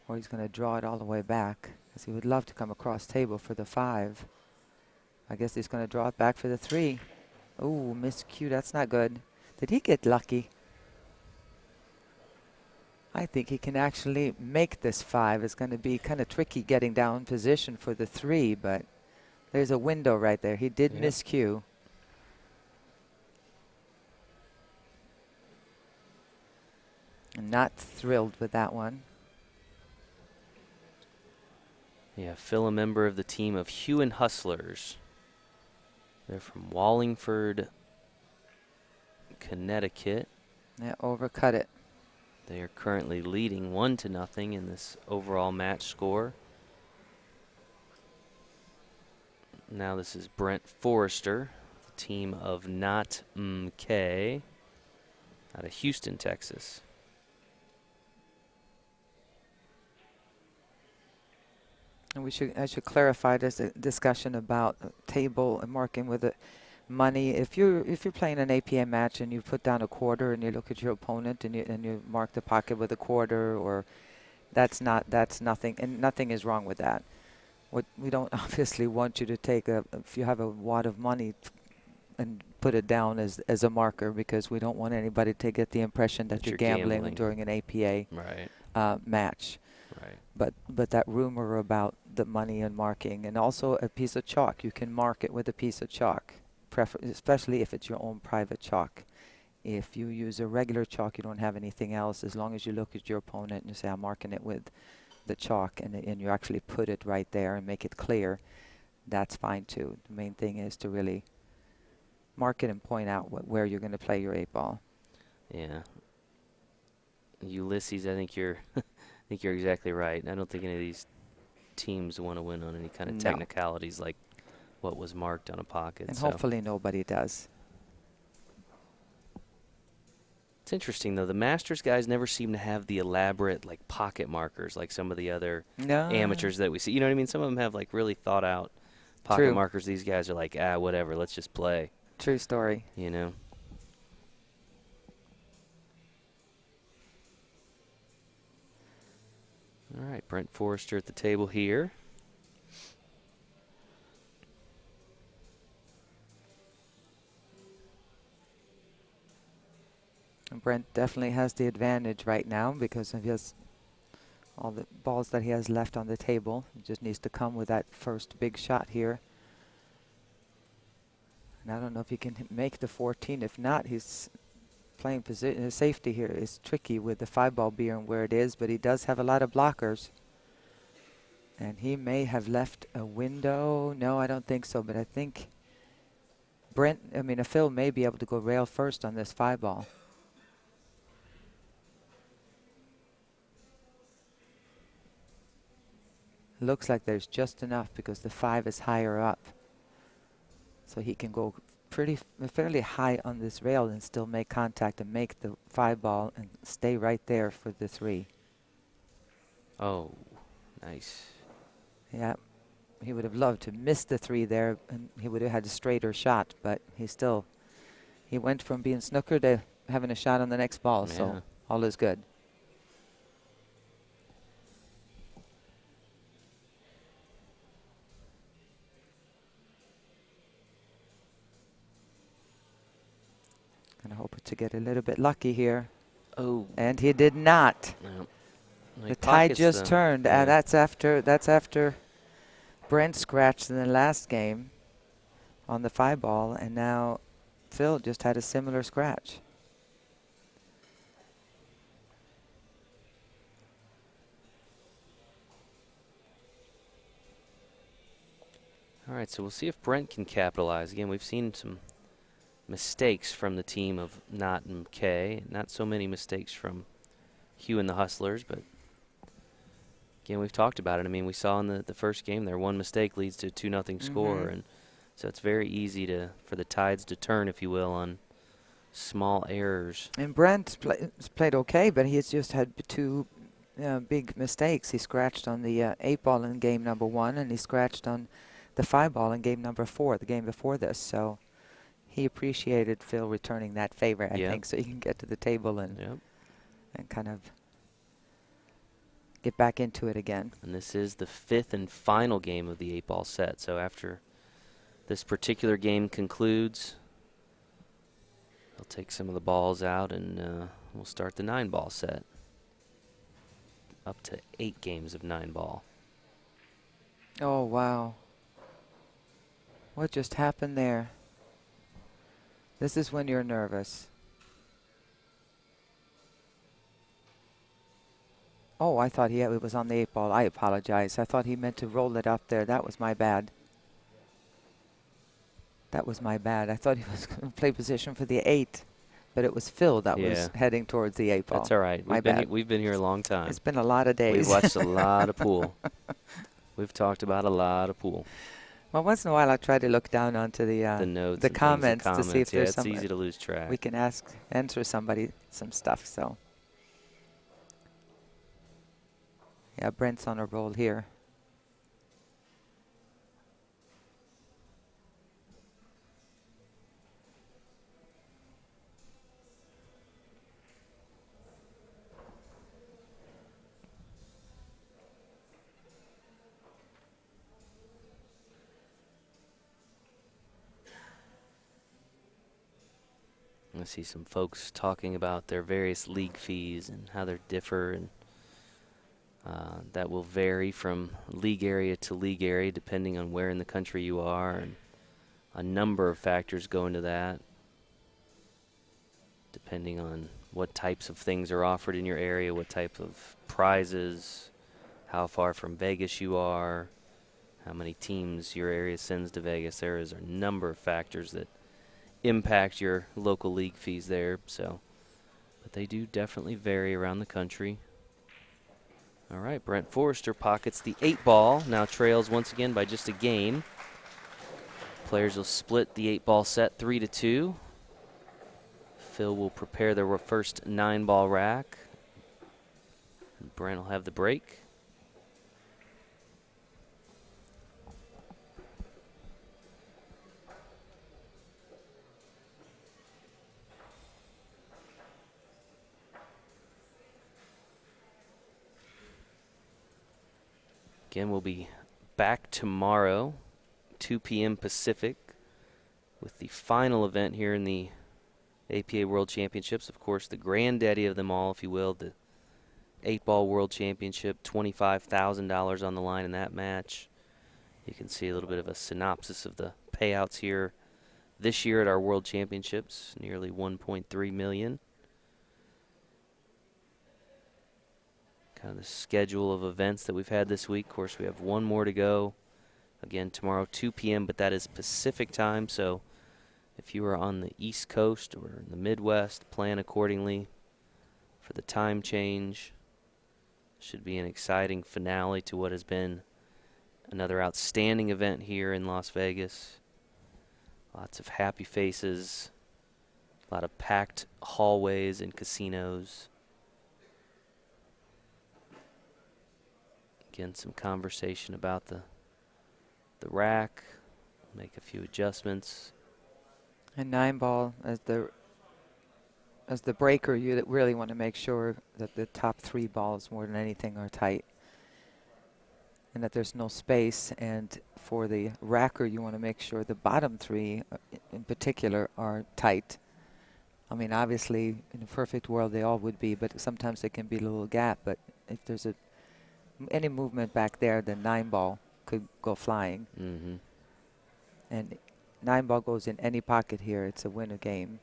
or he's going to draw it all the way back, because he would love to come across table for the 5. I guess he's going to draw it back for the 3. Ooh, miscue, that's not good. Did he get lucky? I think he can actually make this 5. It's going to be kind of tricky getting down position for the 3, but there's a window right there. He did miscue. Not thrilled with that one. Yeah, Phil, a member of the team of Hugh and Hustlers. They're from Wallingford, Connecticut. Yeah, overcut it. They are currently leading 1-0 in this overall match score. Now this is Brent Forrester, the team of MMMMMMMKA out of Houston, Texas. And I should clarify this discussion about table and marking with the money. If you're playing an APA match and you put down a quarter and you look at your opponent and you mark the pocket with a quarter, or that's nothing, and nothing is wrong with that. What we don't obviously want you to take if you have a wad of money and put it down as a marker, because we don't want anybody to get the impression that you're gambling during an APA match. Right. But that rumor about the money and marking, and also a piece of chalk, you can mark it with a piece of chalk, especially if it's your own private chalk. If you use a regular chalk, you don't have anything else, as long as you look at your opponent and you say, I'm marking it with the chalk, and you actually put it right there and make it clear, that's fine too. The main thing is to really mark it and point out where you're going to play your 8-ball. Yeah. Ulysses, I think you're I think you're exactly right. I don't think any of these teams want to win on any kind of technicalities like what was marked on a pocket. And hopefully nobody does. It's interesting, though. The Masters guys never seem to have the elaborate, like, pocket markers like some of the other amateurs that we see. You know what I mean? Some of them have, like, really thought-out pocket markers. These guys are like, whatever, let's just play. True story. You know? All right, Brent Forrester at the table here. And Brent definitely has the advantage right now because of all the balls that he has left on the table. He just needs to come with that first big shot here. And I don't know if he can make the 14. If not, he's playing position. Safety here is tricky with the 5-ball being where it is, but he does have a lot of blockers. And he may have left a window. No, I don't think so, but I think Phil may be able to go rail first on this 5-ball. Looks like there's just enough because the 5 is higher up. So he can go fairly high on this rail and still make contact and make the 5-ball and stay right there for the 3. Oh, nice. Yeah, he would have loved to miss the 3 there, and he would have had a straighter shot, but he went from being snookered to having a shot on the next ball, so all is good. Gonna hope to get a little bit lucky here. Oh. And he did not. No. The tide just turned. That's after Brent scratched in the last game on the 5-ball, and now Phil just had a similar scratch. All right, so we'll see if Brent can capitalize. Again, we've seen some mistakes from the team of MMMMMMMKA. Not so many mistakes from Hugh and the Hustlers, but again, we've talked about it. I mean, we saw in the first game there, one mistake leads to a 2-0 score, and so it's very easy for the tides to turn, if you will, on small errors. And Brent played okay, but he has just had 2 big mistakes. He scratched on the 8-ball in game number 1, and he scratched on the 5-ball in game number 4, the game before this. So he appreciated Phil returning that favor, I think, so he can get to the table and kind of get back into it again. And this is the 5th and final game of the 8-ball set. So after this particular game concludes, they'll take some of the balls out, and we'll start the 9-ball set. Up to 8 games of 9-ball. Oh, wow. What just happened there? This is when you're nervous. Oh, I thought it was on the 8-ball. I apologize. I thought he meant to roll it up there. That was my bad. That was my bad. I thought he was going to play position for the 8. but it was Phil that Yeah. was heading towards the 8 ball. That's all right. My bad. We've been here a long time. It's been a lot of days. We've watched a lot of pool. We've talked about a lot of pool. Well, once in a while I try to look down onto the notes, the and comments things, to see if there's it's some. easy to lose track. We can answer somebody some stuff. So yeah, Brent's on a roll here. I see some folks talking about their various league fees and how they differ, and that will vary from league area to league area depending on where in the country you are, and a number of factors go into that, depending on what types of things are offered in your area, what type of prizes, how far from Vegas you are, how many teams your area sends to Vegas. There is a number of factors that impact your local league fees there, so but they do definitely vary around the country. All right, Brent Forrester pockets the 8 ball, now trails once again by just a game. Players will split the 8 ball set 3-2. Phil will prepare their first 9 ball rack. Brent will have the break. Again, we'll be back tomorrow, 2 p.m. Pacific, with the final event here in the APA World Championships. Of course, the granddaddy of them all, if you will, the 8-ball World Championship, $25,000 on the line in that match. You can see a little bit of a synopsis of the payouts here this year at our World Championships, nearly $1.3 million. Kind of the schedule of events that we've had this week. Of course, we have one more to go. Again, tomorrow, 2 p.m., but that is Pacific time. So if you are on the East Coast or in the Midwest, plan accordingly for the time change. Should be an exciting finale to what has been another outstanding event here in Las Vegas. Lots of happy faces, a lot of packed hallways and casinos. Again, some conversation about the rack. Make a few adjustments. And 9 ball as the breaker, you really want to make sure that the top 3 balls more than anything are tight, and that there's no space. And for the racker, you want to make sure the bottom 3 in particular are tight. I mean, obviously, in a perfect world, they all would be, but sometimes there can be a little gap. But if there's any movement back there, then 9 ball could go flying. Mm-hmm. And 9 ball goes in any pocket here. It's a winner game.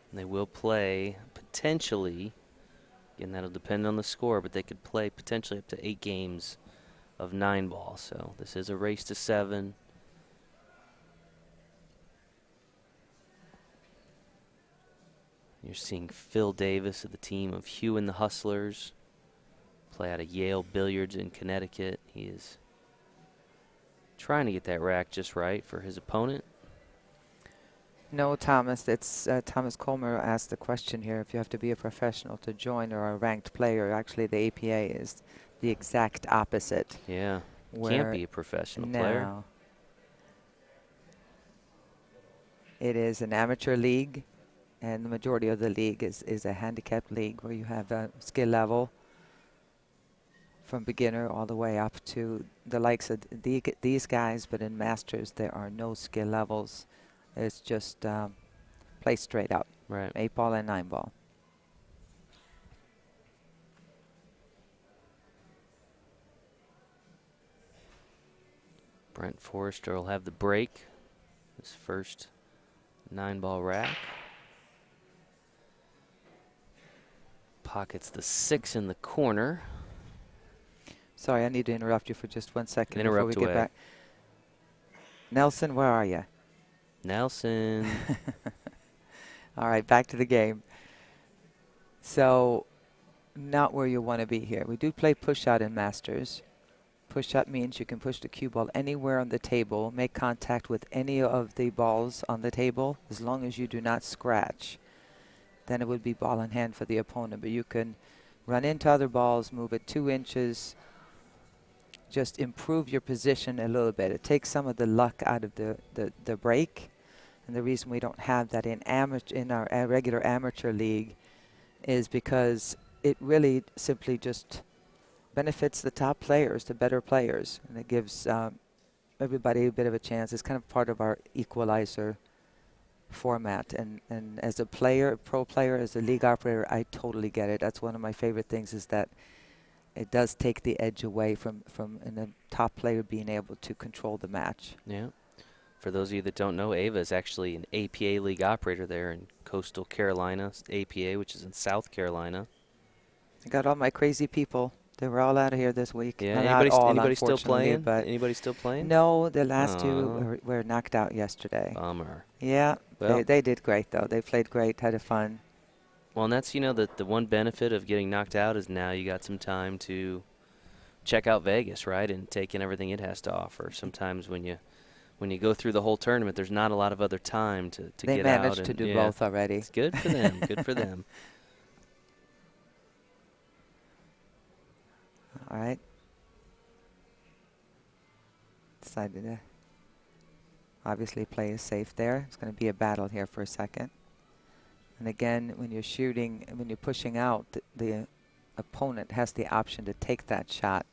And they will play potentially, again, that'll depend on the score, but they could play potentially up to 8 games of 9 ball. So this is a race to 7. You're seeing Phil Davis of the team of Hugh and the Hustlers play out of Yale Billiards in Connecticut. He is trying to get that rack just right for his opponent. No, Thomas, it's Thomas Colmer asked the question here, if you have to be a professional to join or a ranked player. Actually, the APA is the exact opposite. Yeah, can't be a professional player. No. It is an amateur league, and the majority of the league is a handicapped league where you have a skill level from beginner all the way up to the likes of these guys, but in Masters there are no skill levels. It's just play straight out. Right. 8 ball and 9 ball. Brent Forrester will have the break. His first 9 ball rack. Pockets the 6 in the corner. Sorry, I need to interrupt you for just 1 second before Interrupt we get away. back. Nelson, where are you? Nelson. All right, back to the game. So, not where you want to be here. We do play push out in Masters. Push out means you can push the cue ball anywhere on the table, make contact with any of the balls on the table, as long as you do not scratch. Then it would be ball in hand for the opponent. But you can run into other balls, move it 2 inches, just improve your position a little bit. It takes some of the luck out of the break. And the reason we don't have that in our regular amateur league is because it really simply just benefits the top players, the better players, and it gives everybody a bit of a chance. It's kind of part of our equalizer format. And as a player, a pro player, as a league operator, I totally get it. That's one of my favorite things, is that it does take the edge away from the top player being able to control the match. Yeah. For those of you that don't know, Ava is actually an APA league operator there in Coastal Carolina, APA, which is in South Carolina. I got all my crazy people. They were all out of here this week. Yeah. Well, Anybody still playing? But Anybody still playing? no, the last two were knocked out yesterday. Bummer. Yeah, Well, they did great, though. They played great, had fun. well, and that's, the one benefit of getting knocked out is now you got some time to check out Vegas, right, and take in everything it has to offer. Sometimes when you go through the whole tournament, there's not a lot of other time to They get out. managed to do both already. It's good for them. Good for them. All right. Decided to obviously play it safe there. It's going to be a battle here for a second. And again, when you're shooting, when you're pushing out, the opponent has the option to take that shot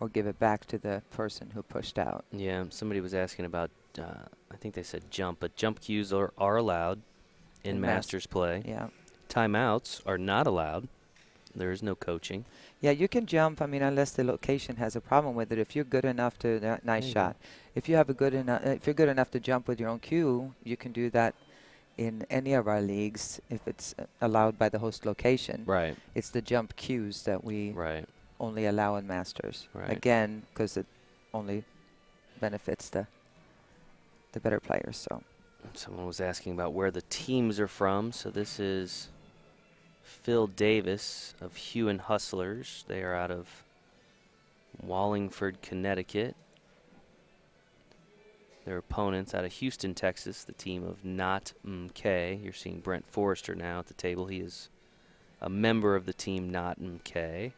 or give it back to the person who pushed out. Yeah, somebody was asking about, I think they said jump, but jump cues are allowed in Masters play. Yeah. Timeouts are not allowed. There is no coaching. Yeah, you can jump. I mean, unless the location has a problem with it. If you're good enough to, nice shot. If you have a good enough, if you're good enough to jump with your own cue, you can do that in any of our leagues if it's allowed by the host location. Right. It's the jump cues that we only allow in Masters. Right. Again, because it only benefits the better players. So. Someone was asking about where the teams are from. So this is Phil Davis of Hugh and Hustlers. They are out of Wallingford, Connecticut. Their opponents out of Houston, Texas, the team of Not MMMMMMMKA. You're seeing Brent Forrester now at the table. He is a member of the team Not MMMMMMMKA.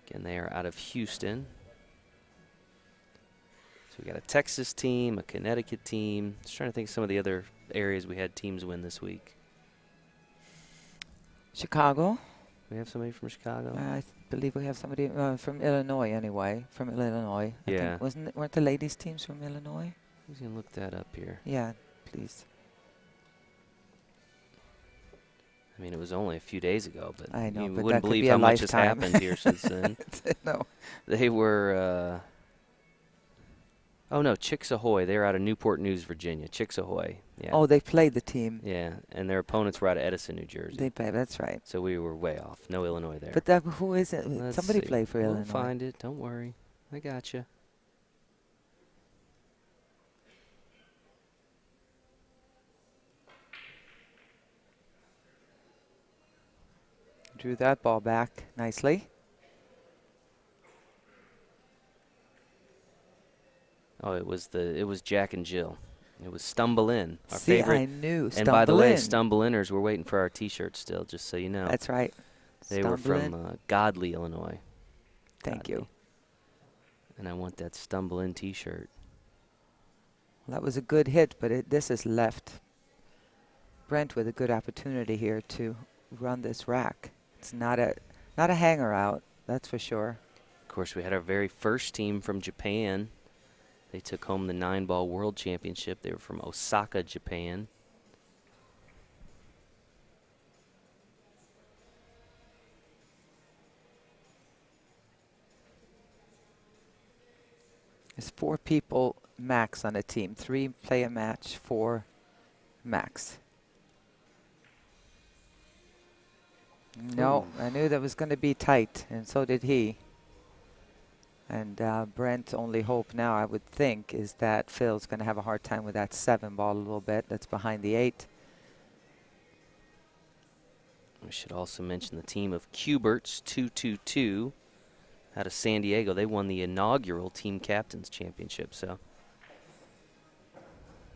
Again, they are out of Houston. So we got a Texas team, a Connecticut team. Just trying to think of some of the other areas we had teams win this week. Chicago. We have somebody from Chicago? I believe we have somebody from Illinois anyway. From Illinois. Yeah. I think, weren't the ladies' teams from Illinois? Who's going to look that up here? Yeah, please. I mean, it was only a few days ago, but I know, you but wouldn't that could believe be how a much has lifetime. happened here since then. No. They were, oh no, Chicks Ahoy. They're out of Newport News, Virginia. Chicks Ahoy. Yeah. Oh, they played the team. Yeah, and their opponents were out of Edison, New Jersey. They played, that's right. So we were way off. No Illinois there. But who is it? Let's Somebody see. played for We'll Illinois. find it. Don't worry. I got you. Drew that ball back nicely. Oh, it was Jack and Jill. It was Stumble In, our See, favorite. I knew. And by the way, In. Stumble Inners, we're waiting for our T-shirts still, just so you know. That's right. They were from Godley, Illinois. Thank you. And I want that Stumble In T-shirt. Well, that was a good hit, but this has left Brent with a good opportunity here to run this rack. It's not a hanger out, that's for sure. Of course, we had our very first team from Japan. They took home the 9-ball World Championship. They were from Osaka, Japan. There's 4 people max on a team. 3 play a match, 4 max. No, I knew that was going to be tight, and so did he. And Brent's only hope now, I would think, is that Phil's going to have a hard time with that 7 ball a little bit. That's behind the 8. We should also mention the team of Cuberts 222 out of San Diego. They won the inaugural Team Captains Championship. So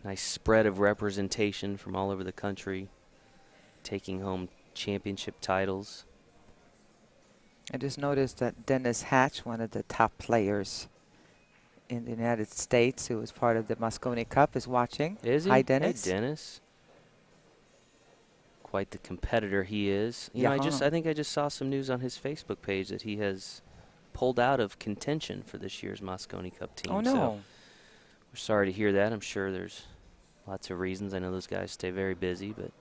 nice spread of representation from all over the country, taking home championship titles. I just noticed that Dennis Hatch, one of the top players in the United States, who was part of the Moscone Cup, is watching. Is he? Hi, Dennis. Hey, Dennis. Quite the competitor he is. You know, Yeah. I think I just saw some news on his Facebook page that he has pulled out of contention for this year's Moscone Cup team. Oh, no. So we're sorry to hear that. I'm sure there's lots of reasons. I know those guys stay very busy, but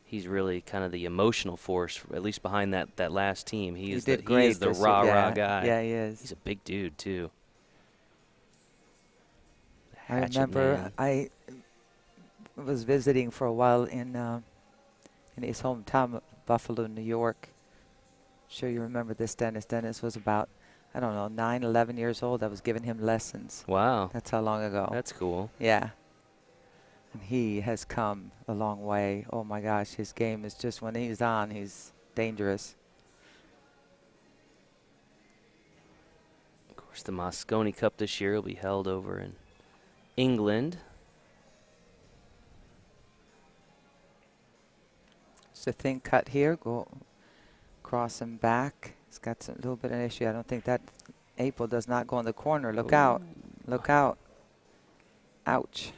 he's really kind of the emotional force, at least behind that last team. He is did great. He is the rah-rah guy. Yeah, he is. He's a big dude, too. I Hatchet remember man. I was visiting for a while in his hometown, Buffalo, New York. Sure you remember this, Dennis. Dennis was about, I don't know, 9, 11 years old. I was giving him lessons. Wow. That's how long ago. That's cool. Yeah. And he has come a long way. Oh, my gosh. His game is just, when he's on, he's dangerous. Of course, the Moscone Cup this year will be held over in England. It's a thin cut here. Go cross him back. He's got a little bit of an issue. I don't think that 8 ball does not go in the corner. Look out. Look out. Ouch.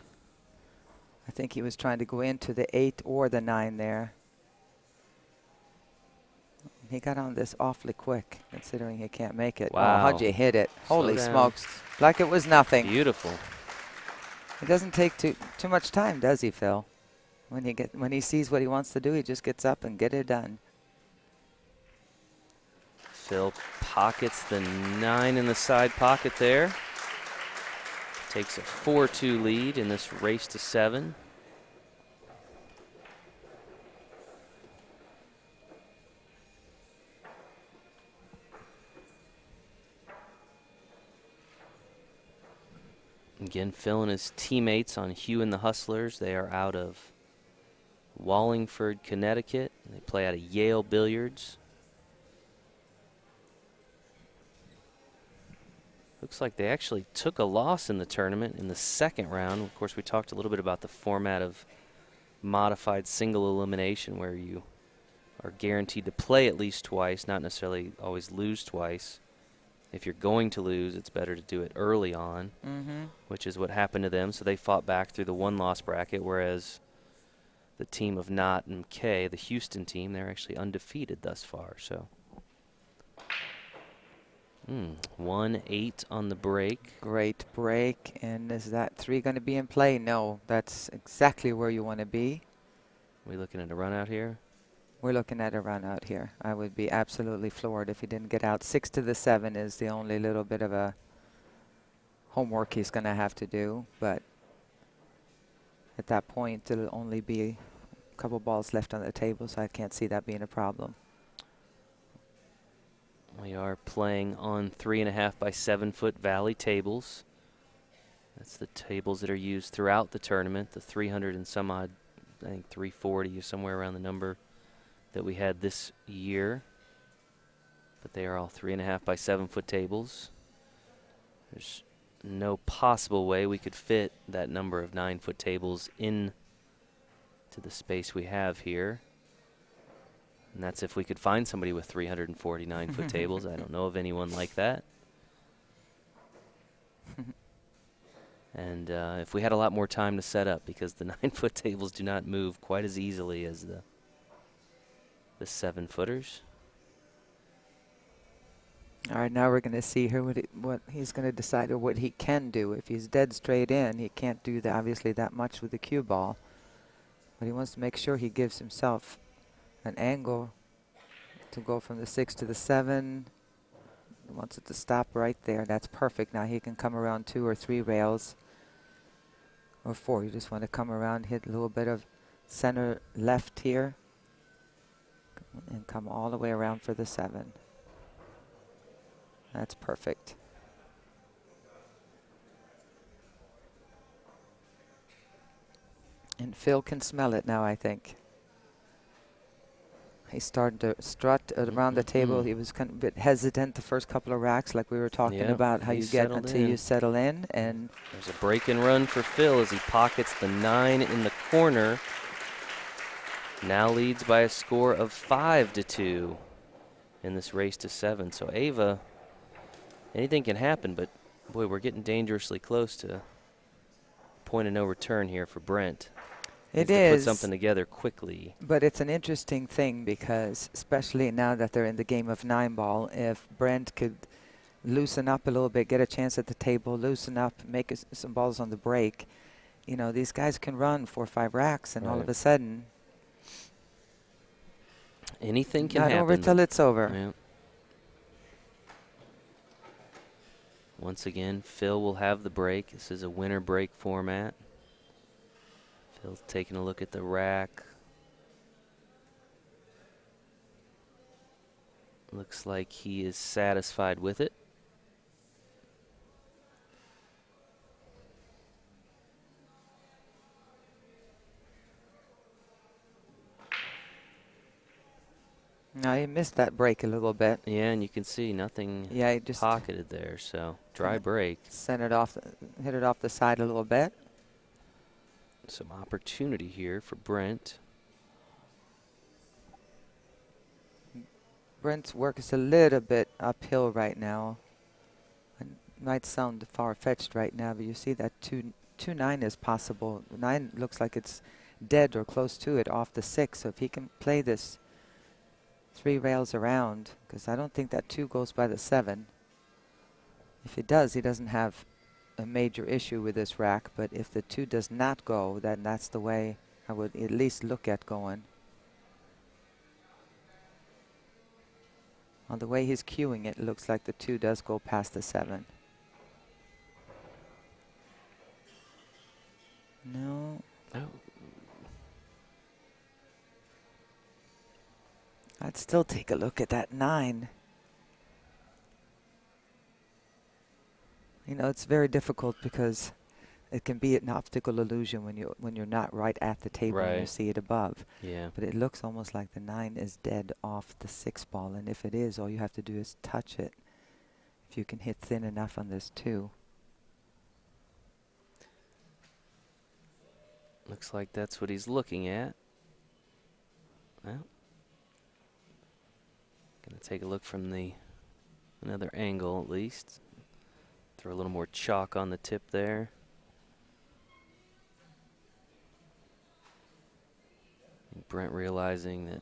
I think he was trying to go into the 8 or the 9 there. He got on this awfully quick, considering he can't make it. Wow. Oh, how'd you hit it? Holy down. smokes. Like it was nothing. Beautiful. It doesn't take too much time, does he, Phil? When he sees what he wants to do, he just gets up and get it done. Phil pockets the 9 in the side pocket there. Takes a 4-2 lead in this race to 7. Again, Phil and his teammates on Hugh and the Hustlers. They are out of Wallingford, Connecticut. They play out of Yale Billiards. Looks like they actually took a loss in the tournament in the second round. Of course, we talked a little bit about the format of modified single elimination, where you are guaranteed to play at least twice, not necessarily always lose twice. If you're going to lose, it's better to do it early on, which is what happened to them. So they fought back through the 1-loss bracket, whereas the team of Knott and Kay, the Houston team, they're actually undefeated thus far. So 1-8 on the break. Great break. And is that 3 going to be in play? No, that's exactly where you want to be. We looking at a run out here? We're looking at a run out here. I would be absolutely floored if he didn't get out. 6 to the 7 is the only little bit of a homework he's going to have to do. But at that point, it'll only be a couple balls left on the table, so I can't see that being a problem. We are playing on 3.5 by 7 foot valley tables. That's the tables that are used throughout the tournament. The 300 and some odd, I think 340 is somewhere around the number that we had this year. But they are all 3.5 by 7 foot tables. There's no possible way we could fit that number of 9 foot tables in to the space we have here. And that's if we could find somebody with 349 foot tables. I don't know of anyone like that. And if we had a lot more time to set up, because the 9 foot tables do not move quite as easily as the 7 footers. All right, now we're going to see here what he's going to decide, or what he can do. If he's dead straight in, he can't do obviously that much with the cue ball. But he wants to make sure he gives himself an angle to go from the 6 to the 7. He wants it to stop right there. That's perfect. Now he can come around 2 or 3 rails, or 4. You just want to come around, hit a little bit of center left here, and come all the way around for the 7. That's perfect. And Phil can smell it now, I think. He's starting to strut around the table. He was kind of a bit hesitant the first couple of racks, like we were talking about, how you get until you settle in. And there's a break and run for Phil as he pockets the 9 in the corner. Now leads by a score of 5-2 in this race to 7. So Ava, anything can happen, but boy, we're getting dangerously close to point of no return here for Brent. It to is. Put something together quickly. But it's an interesting thing because, especially now that they're in the game of 9-ball, if Brent could loosen up a little bit, get a chance at the table, loosen up, make some balls on the break, you know, these guys can run 4 or 5 racks, and all of a sudden, anything can happen. Not over till it's over. Yeah. Once again, Phil will have the break. This is a winner break format. Phil's taking a look at the rack. Looks like he is satisfied with it. No, he missed that break a little bit. Yeah, and you can see nothing he just pocketed there, so dry break. Sent it off, hit it off the side a little bit. Some opportunity here for Brent. Brent's work is a little bit uphill right now. It might sound far-fetched right now, but you see that 2-9 is possible. 9 looks like it's dead or close to it off the 6. So if he can play this 3 rails around, because I don't think that 2 goes by the 7. If it does, he doesn't have a major issue with this rack. But if the 2 does not go, then that's the way I would at least look at going. On the way he's cueing it, looks like the 2 does go past the 7. No. Oh. I'd still take a look at that 9. You know, it's very difficult because it can be an optical illusion when you're not right at the table and you see it above. Yeah. But it looks almost like the 9 is dead off the 6 ball, and if it is, all you have to do is touch it. If you can hit thin enough on this 2. Looks like that's what he's looking at. Well, gonna take a look from another angle at least. Throw a little more chalk on the tip there. Brent realizing that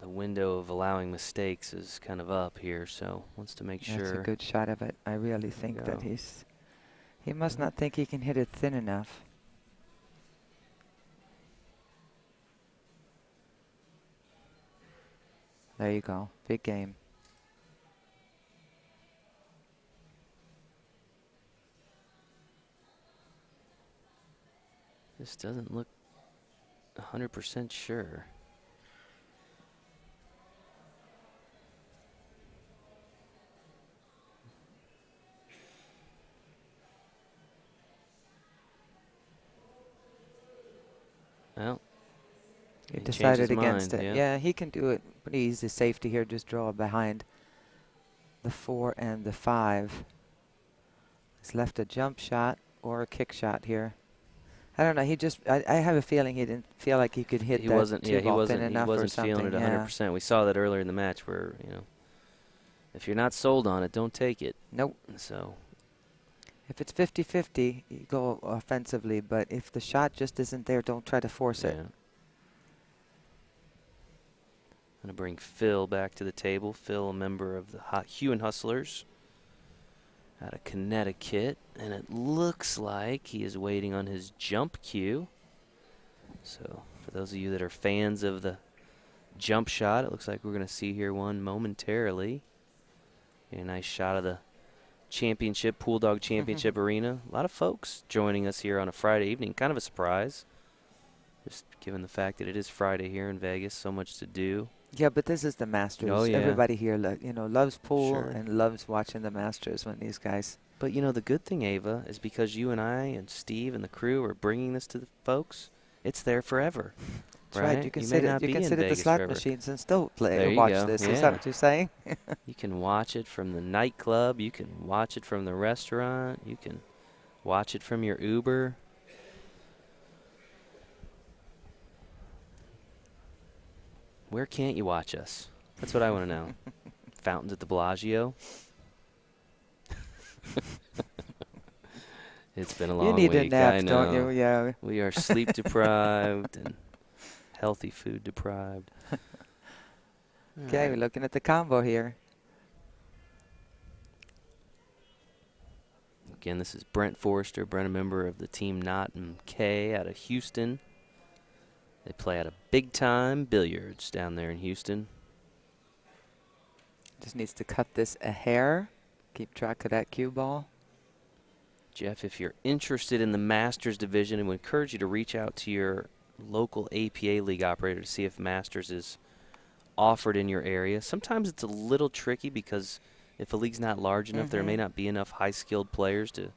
the window of allowing mistakes is kind of up here, so wants to make sure. That's a good shot of it. I really think that he must not think he can hit it thin enough. There you go. Big game. This doesn't look 100% sure. Well, he decided against mind, it. Yeah, he can do it pretty easy. Safety here, just draw behind the 4 and the 5. He's left a jump shot or a kick shot here. I don't know. He just, I have a feeling he didn't feel like he could hit that 2 ball thin enough or something. He wasn't feeling it 100%. We saw that earlier in the match where, you know, if you're not sold on it, don't take it. Nope. So if it's 50-50, you go offensively. But if the shot just isn't there, don't try to force it. I'm going to bring Phil back to the table. Phil, a member of the Hugh and Hustlers out of Connecticut. And it looks like he is waiting on his jump cue. So for those of you that are fans of the jump shot, it looks like we're going to see here one momentarily. A nice shot of the championship, Pool Dog Championship Arena. A lot of folks joining us here on a Friday evening. Kind of a surprise, just given the fact that it is Friday here in Vegas. So much to do. Yeah, but this is the Masters. Oh, yeah. Everybody here, loves pool Sure. and loves watching the Masters when these guys. But, the good thing, Ava, is because you and I and Steve and the crew are bringing this to the folks, it's there forever. That's right. You can sit at the slot machines and still play There or you watch go. this. Yeah. Is that what you're saying? You can watch it from the nightclub. You can watch it from the restaurant. You can watch it from your Uber. Where can't you watch us? That's what I want to know. Fountains at the Bellagio. It's been a long week. You need a nap, I know. don't you? Yeah. We are sleep deprived and healthy food deprived. Okay, we're looking at the combo here. Again, this is Brent Forrester. Brent, a member of the team MMMMMMKA out of Houston. They play at a big-time billiards down there in Houston. Just needs to cut this a hair. Keep track of that cue ball. Jeff, if you're interested in the Masters division, I would encourage you to reach out to your local APA league operator to see if Masters is offered in your area. Sometimes it's a little tricky because if a league's not large enough, there may not be enough high-skilled players to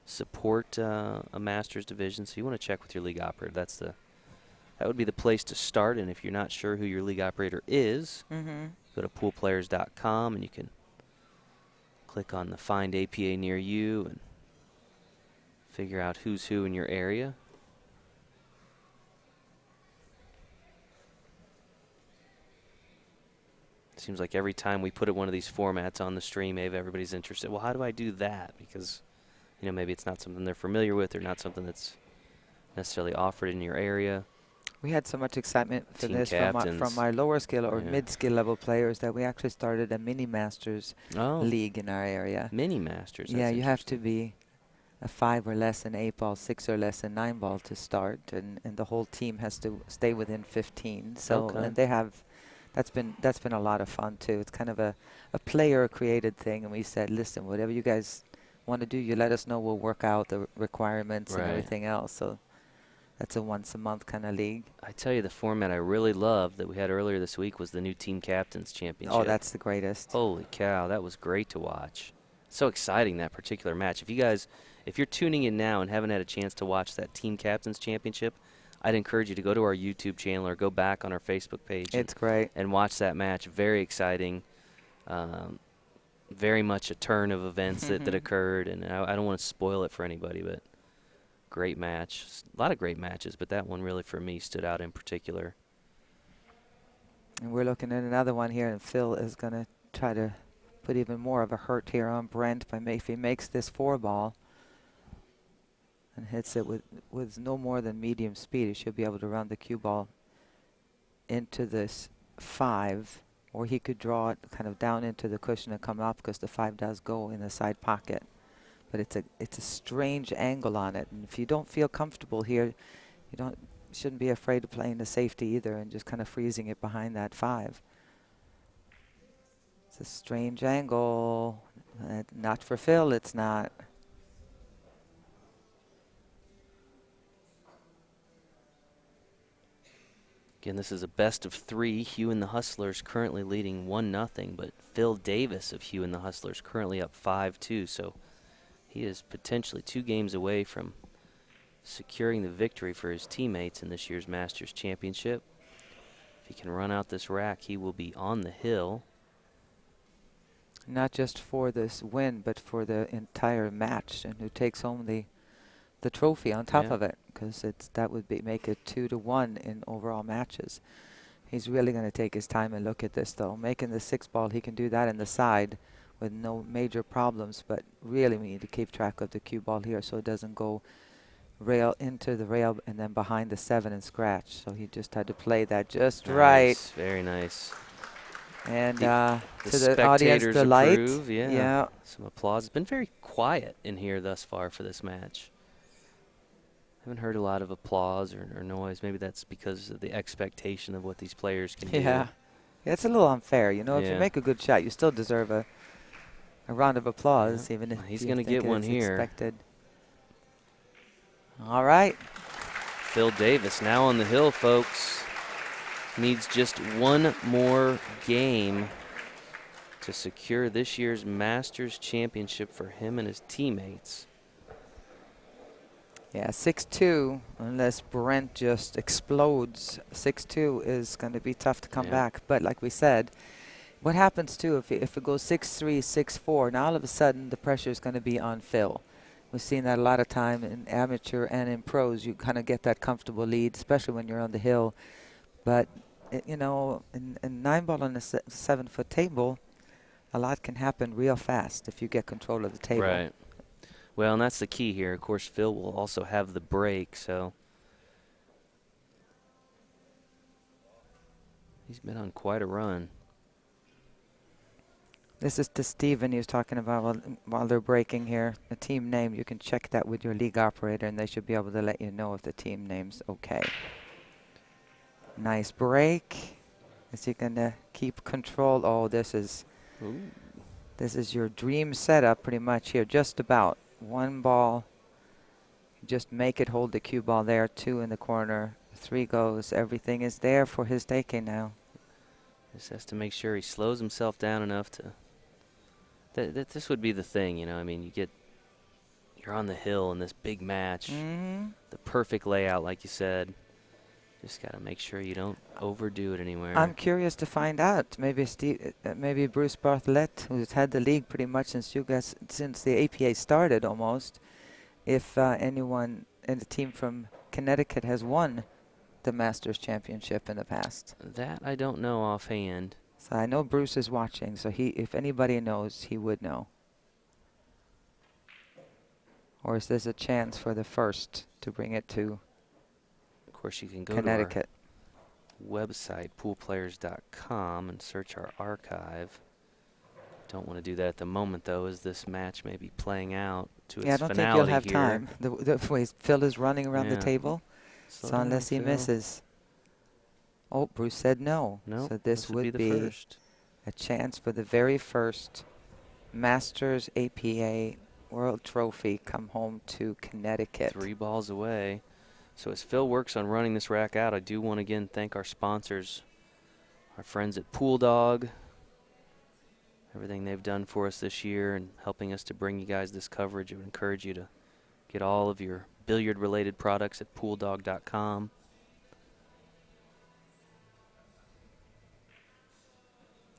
support a Masters division. So you want to check with your league operator. That would be the place to start. And if you're not sure who your league operator is, go to poolplayers.com and you can click on the Find APA near you and figure out who's who in your area. It seems like every time we put one of these formats on the stream, everybody's interested. Well, how do I do that? Because, maybe it's not something they're familiar with or not something that's necessarily offered in your area. We had so much excitement for Team this from our lower skill or mid-skill level players that we actually started a mini Masters league in our area. Mini Masters. Yeah, you have to be a 5 or less in 8 ball, 6 or less in 9 ball to start, and the whole team has to stay within 15. So and they have. That's been a lot of fun too. It's kind of a player-created thing, and we said, listen, whatever you guys want to do, you let us know. We'll work out the requirements and everything else. So that's a once-a-month kind of league. I tell you, the format I really loved that we had earlier this week was the new Team Captains Championship. Oh, that's the greatest. Holy cow, that was great to watch. So exciting, that particular match. If you're tuning in now and haven't had a chance to watch that Team Captains Championship, I'd encourage you to go to our YouTube channel or go back on our Facebook page. It's great. And watch that match. Very exciting. Very much a turn of events that occurred. And I don't want to spoil it for anybody, but great match. A lot of great matches, but that one really for me stood out in particular. And we're looking at another one here, and Phil is going to try to put even more of a hurt here on Brent if he makes this 4 ball. And hits it with no more than medium speed. He should be able to run the cue ball into this 5, or he could draw it kind of down into the cushion and come up because the 5 does go in the side pocket. But it's a strange angle on it, and if you don't feel comfortable here, you shouldn't be afraid of playing the safety either and just kind of freezing it behind that 5. It's a strange angle. Not for Phil, it's not. Again, this is a best of 3. Hugh and the Hustlers currently leading 1-0, but Phil Davis of Hugh and the Hustlers currently up 5-2. So he is potentially 2 games away from securing the victory for his teammates in this year's Masters Championship. If he can run out this rack, he will be on the hill. Not just for this win, but for the entire match, and who takes home the trophy on top of it, because that would make it 2-1 in overall matches. He's really going to take his time and look at this, though. Making the 6 ball, he can do that in the side with no major problems, but really we need to keep track of the cue ball here so it doesn't go rail into the rail and then behind the 7 and scratch. So he just had to play that just right. Very nice. And the to the audience, the light. Approve, yeah. Some applause. It's been very quiet in here thus far for this match. Haven't heard a lot of applause or noise. Maybe that's because of the expectation of what these players can do. Yeah, it's a little unfair. If you make a good shot, you still deserve a round of applause, even if he's going to get one here. Expected. All right. Phil Davis now on the hill, folks. Needs just one more game to secure this year's Masters Championship for him and his teammates. Yeah, 6-2, unless Brent just explodes. 6-2 is going to be tough to come back. But like we said, what happens too if it goes 6-3, 6-4, now all of a sudden the pressure is going to be on Phil. We've seen that a lot of time in amateur and in pros. You kind of get that comfortable lead, especially when you're on the hill. But, you know, in 9-ball on a 7-foot table, a lot can happen real fast if you get control of the table. Right. Well, and that's the key here. Of course, Phil will also have the break, so he's been on quite a run. This is to Steven he was talking about while they're breaking here. The team name, you can check that with your league operator, and they should be able to let you know if the team name's okay. Nice break. Is he going to keep control? Oh, this is your dream setup pretty much here. Just about. 1 ball. Just make it hold the cue ball there. 2 in the corner. 3 goes. Everything is there for his taking now. Just has to make sure he slows himself down enough to. This would be the thing, you know. I mean, you're on the hill in this big match. The perfect layout, like you said. Just got to make sure you don't overdo it anywhere. I'm curious to find out. Maybe Bruce Bartlett, who's had the league pretty much since the APA started almost, if anyone in the team from Connecticut has won the Masters Championship in the past. That I don't know offhand. So I know Bruce is watching, so if anybody knows, he would know. Or is this a chance for the first to bring it to Of course, you can go Connecticut? to our website, poolplayers.com, and search our archive. Don't want to do that at the moment, though, as this match may be playing out to its finality. Yeah, I don't think you'll have here. time. The way Phil is running around the table. Slow So unless down, he Phil. misses. Oh, Bruce said no. No, So this would be the be first. a chance for the very first Masters APA World Trophy come home to Connecticut. 3 balls away. So as Phil works on running this rack out, I do want to again thank our sponsors, our friends at Pool Dog, everything they've done for us this year and helping us to bring you guys this coverage. I would encourage you to get all of your billiard-related products at pooldog.com.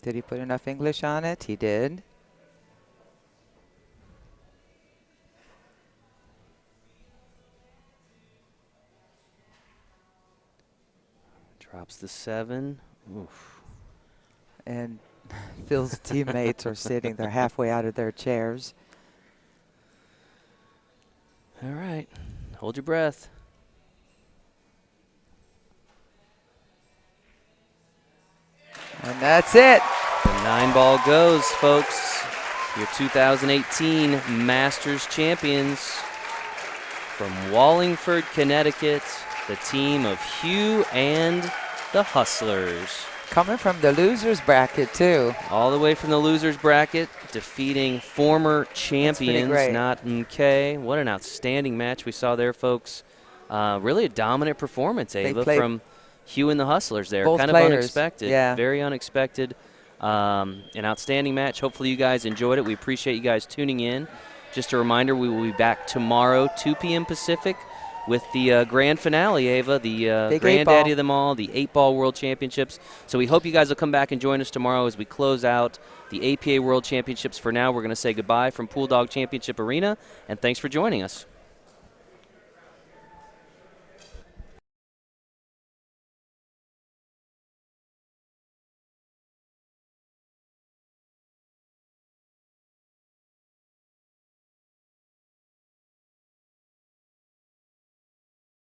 Did he put enough English on it? He did. Drops the 7. Oof. And Phil's teammates are sitting there halfway out of their chairs. All right. Hold your breath. And that's it. The 9-ball goes, folks. Your 2018 Masters champions from Wallingford, Connecticut, the team of Hugh and the Hustlers. Coming from the losers bracket, too. All the way from the losers bracket, defeating former champions, not MMMMMMMMMKA. What an outstanding match we saw there, folks. Really a dominant performance, Ava, from Hugh and the Hustlers there. Kind of unexpected. Yeah. Very unexpected. An outstanding match. Hopefully you guys enjoyed it. We appreciate you guys tuning in. Just a reminder, we will be back tomorrow, 2 p.m. Pacific, with the grand finale, Ava, the granddaddy of them all, the 8-ball World Championships. So we hope you guys will come back and join us tomorrow as we close out the APA World Championships. For now, we're going to say goodbye from Pool Dog Championship Arena, and thanks for joining us.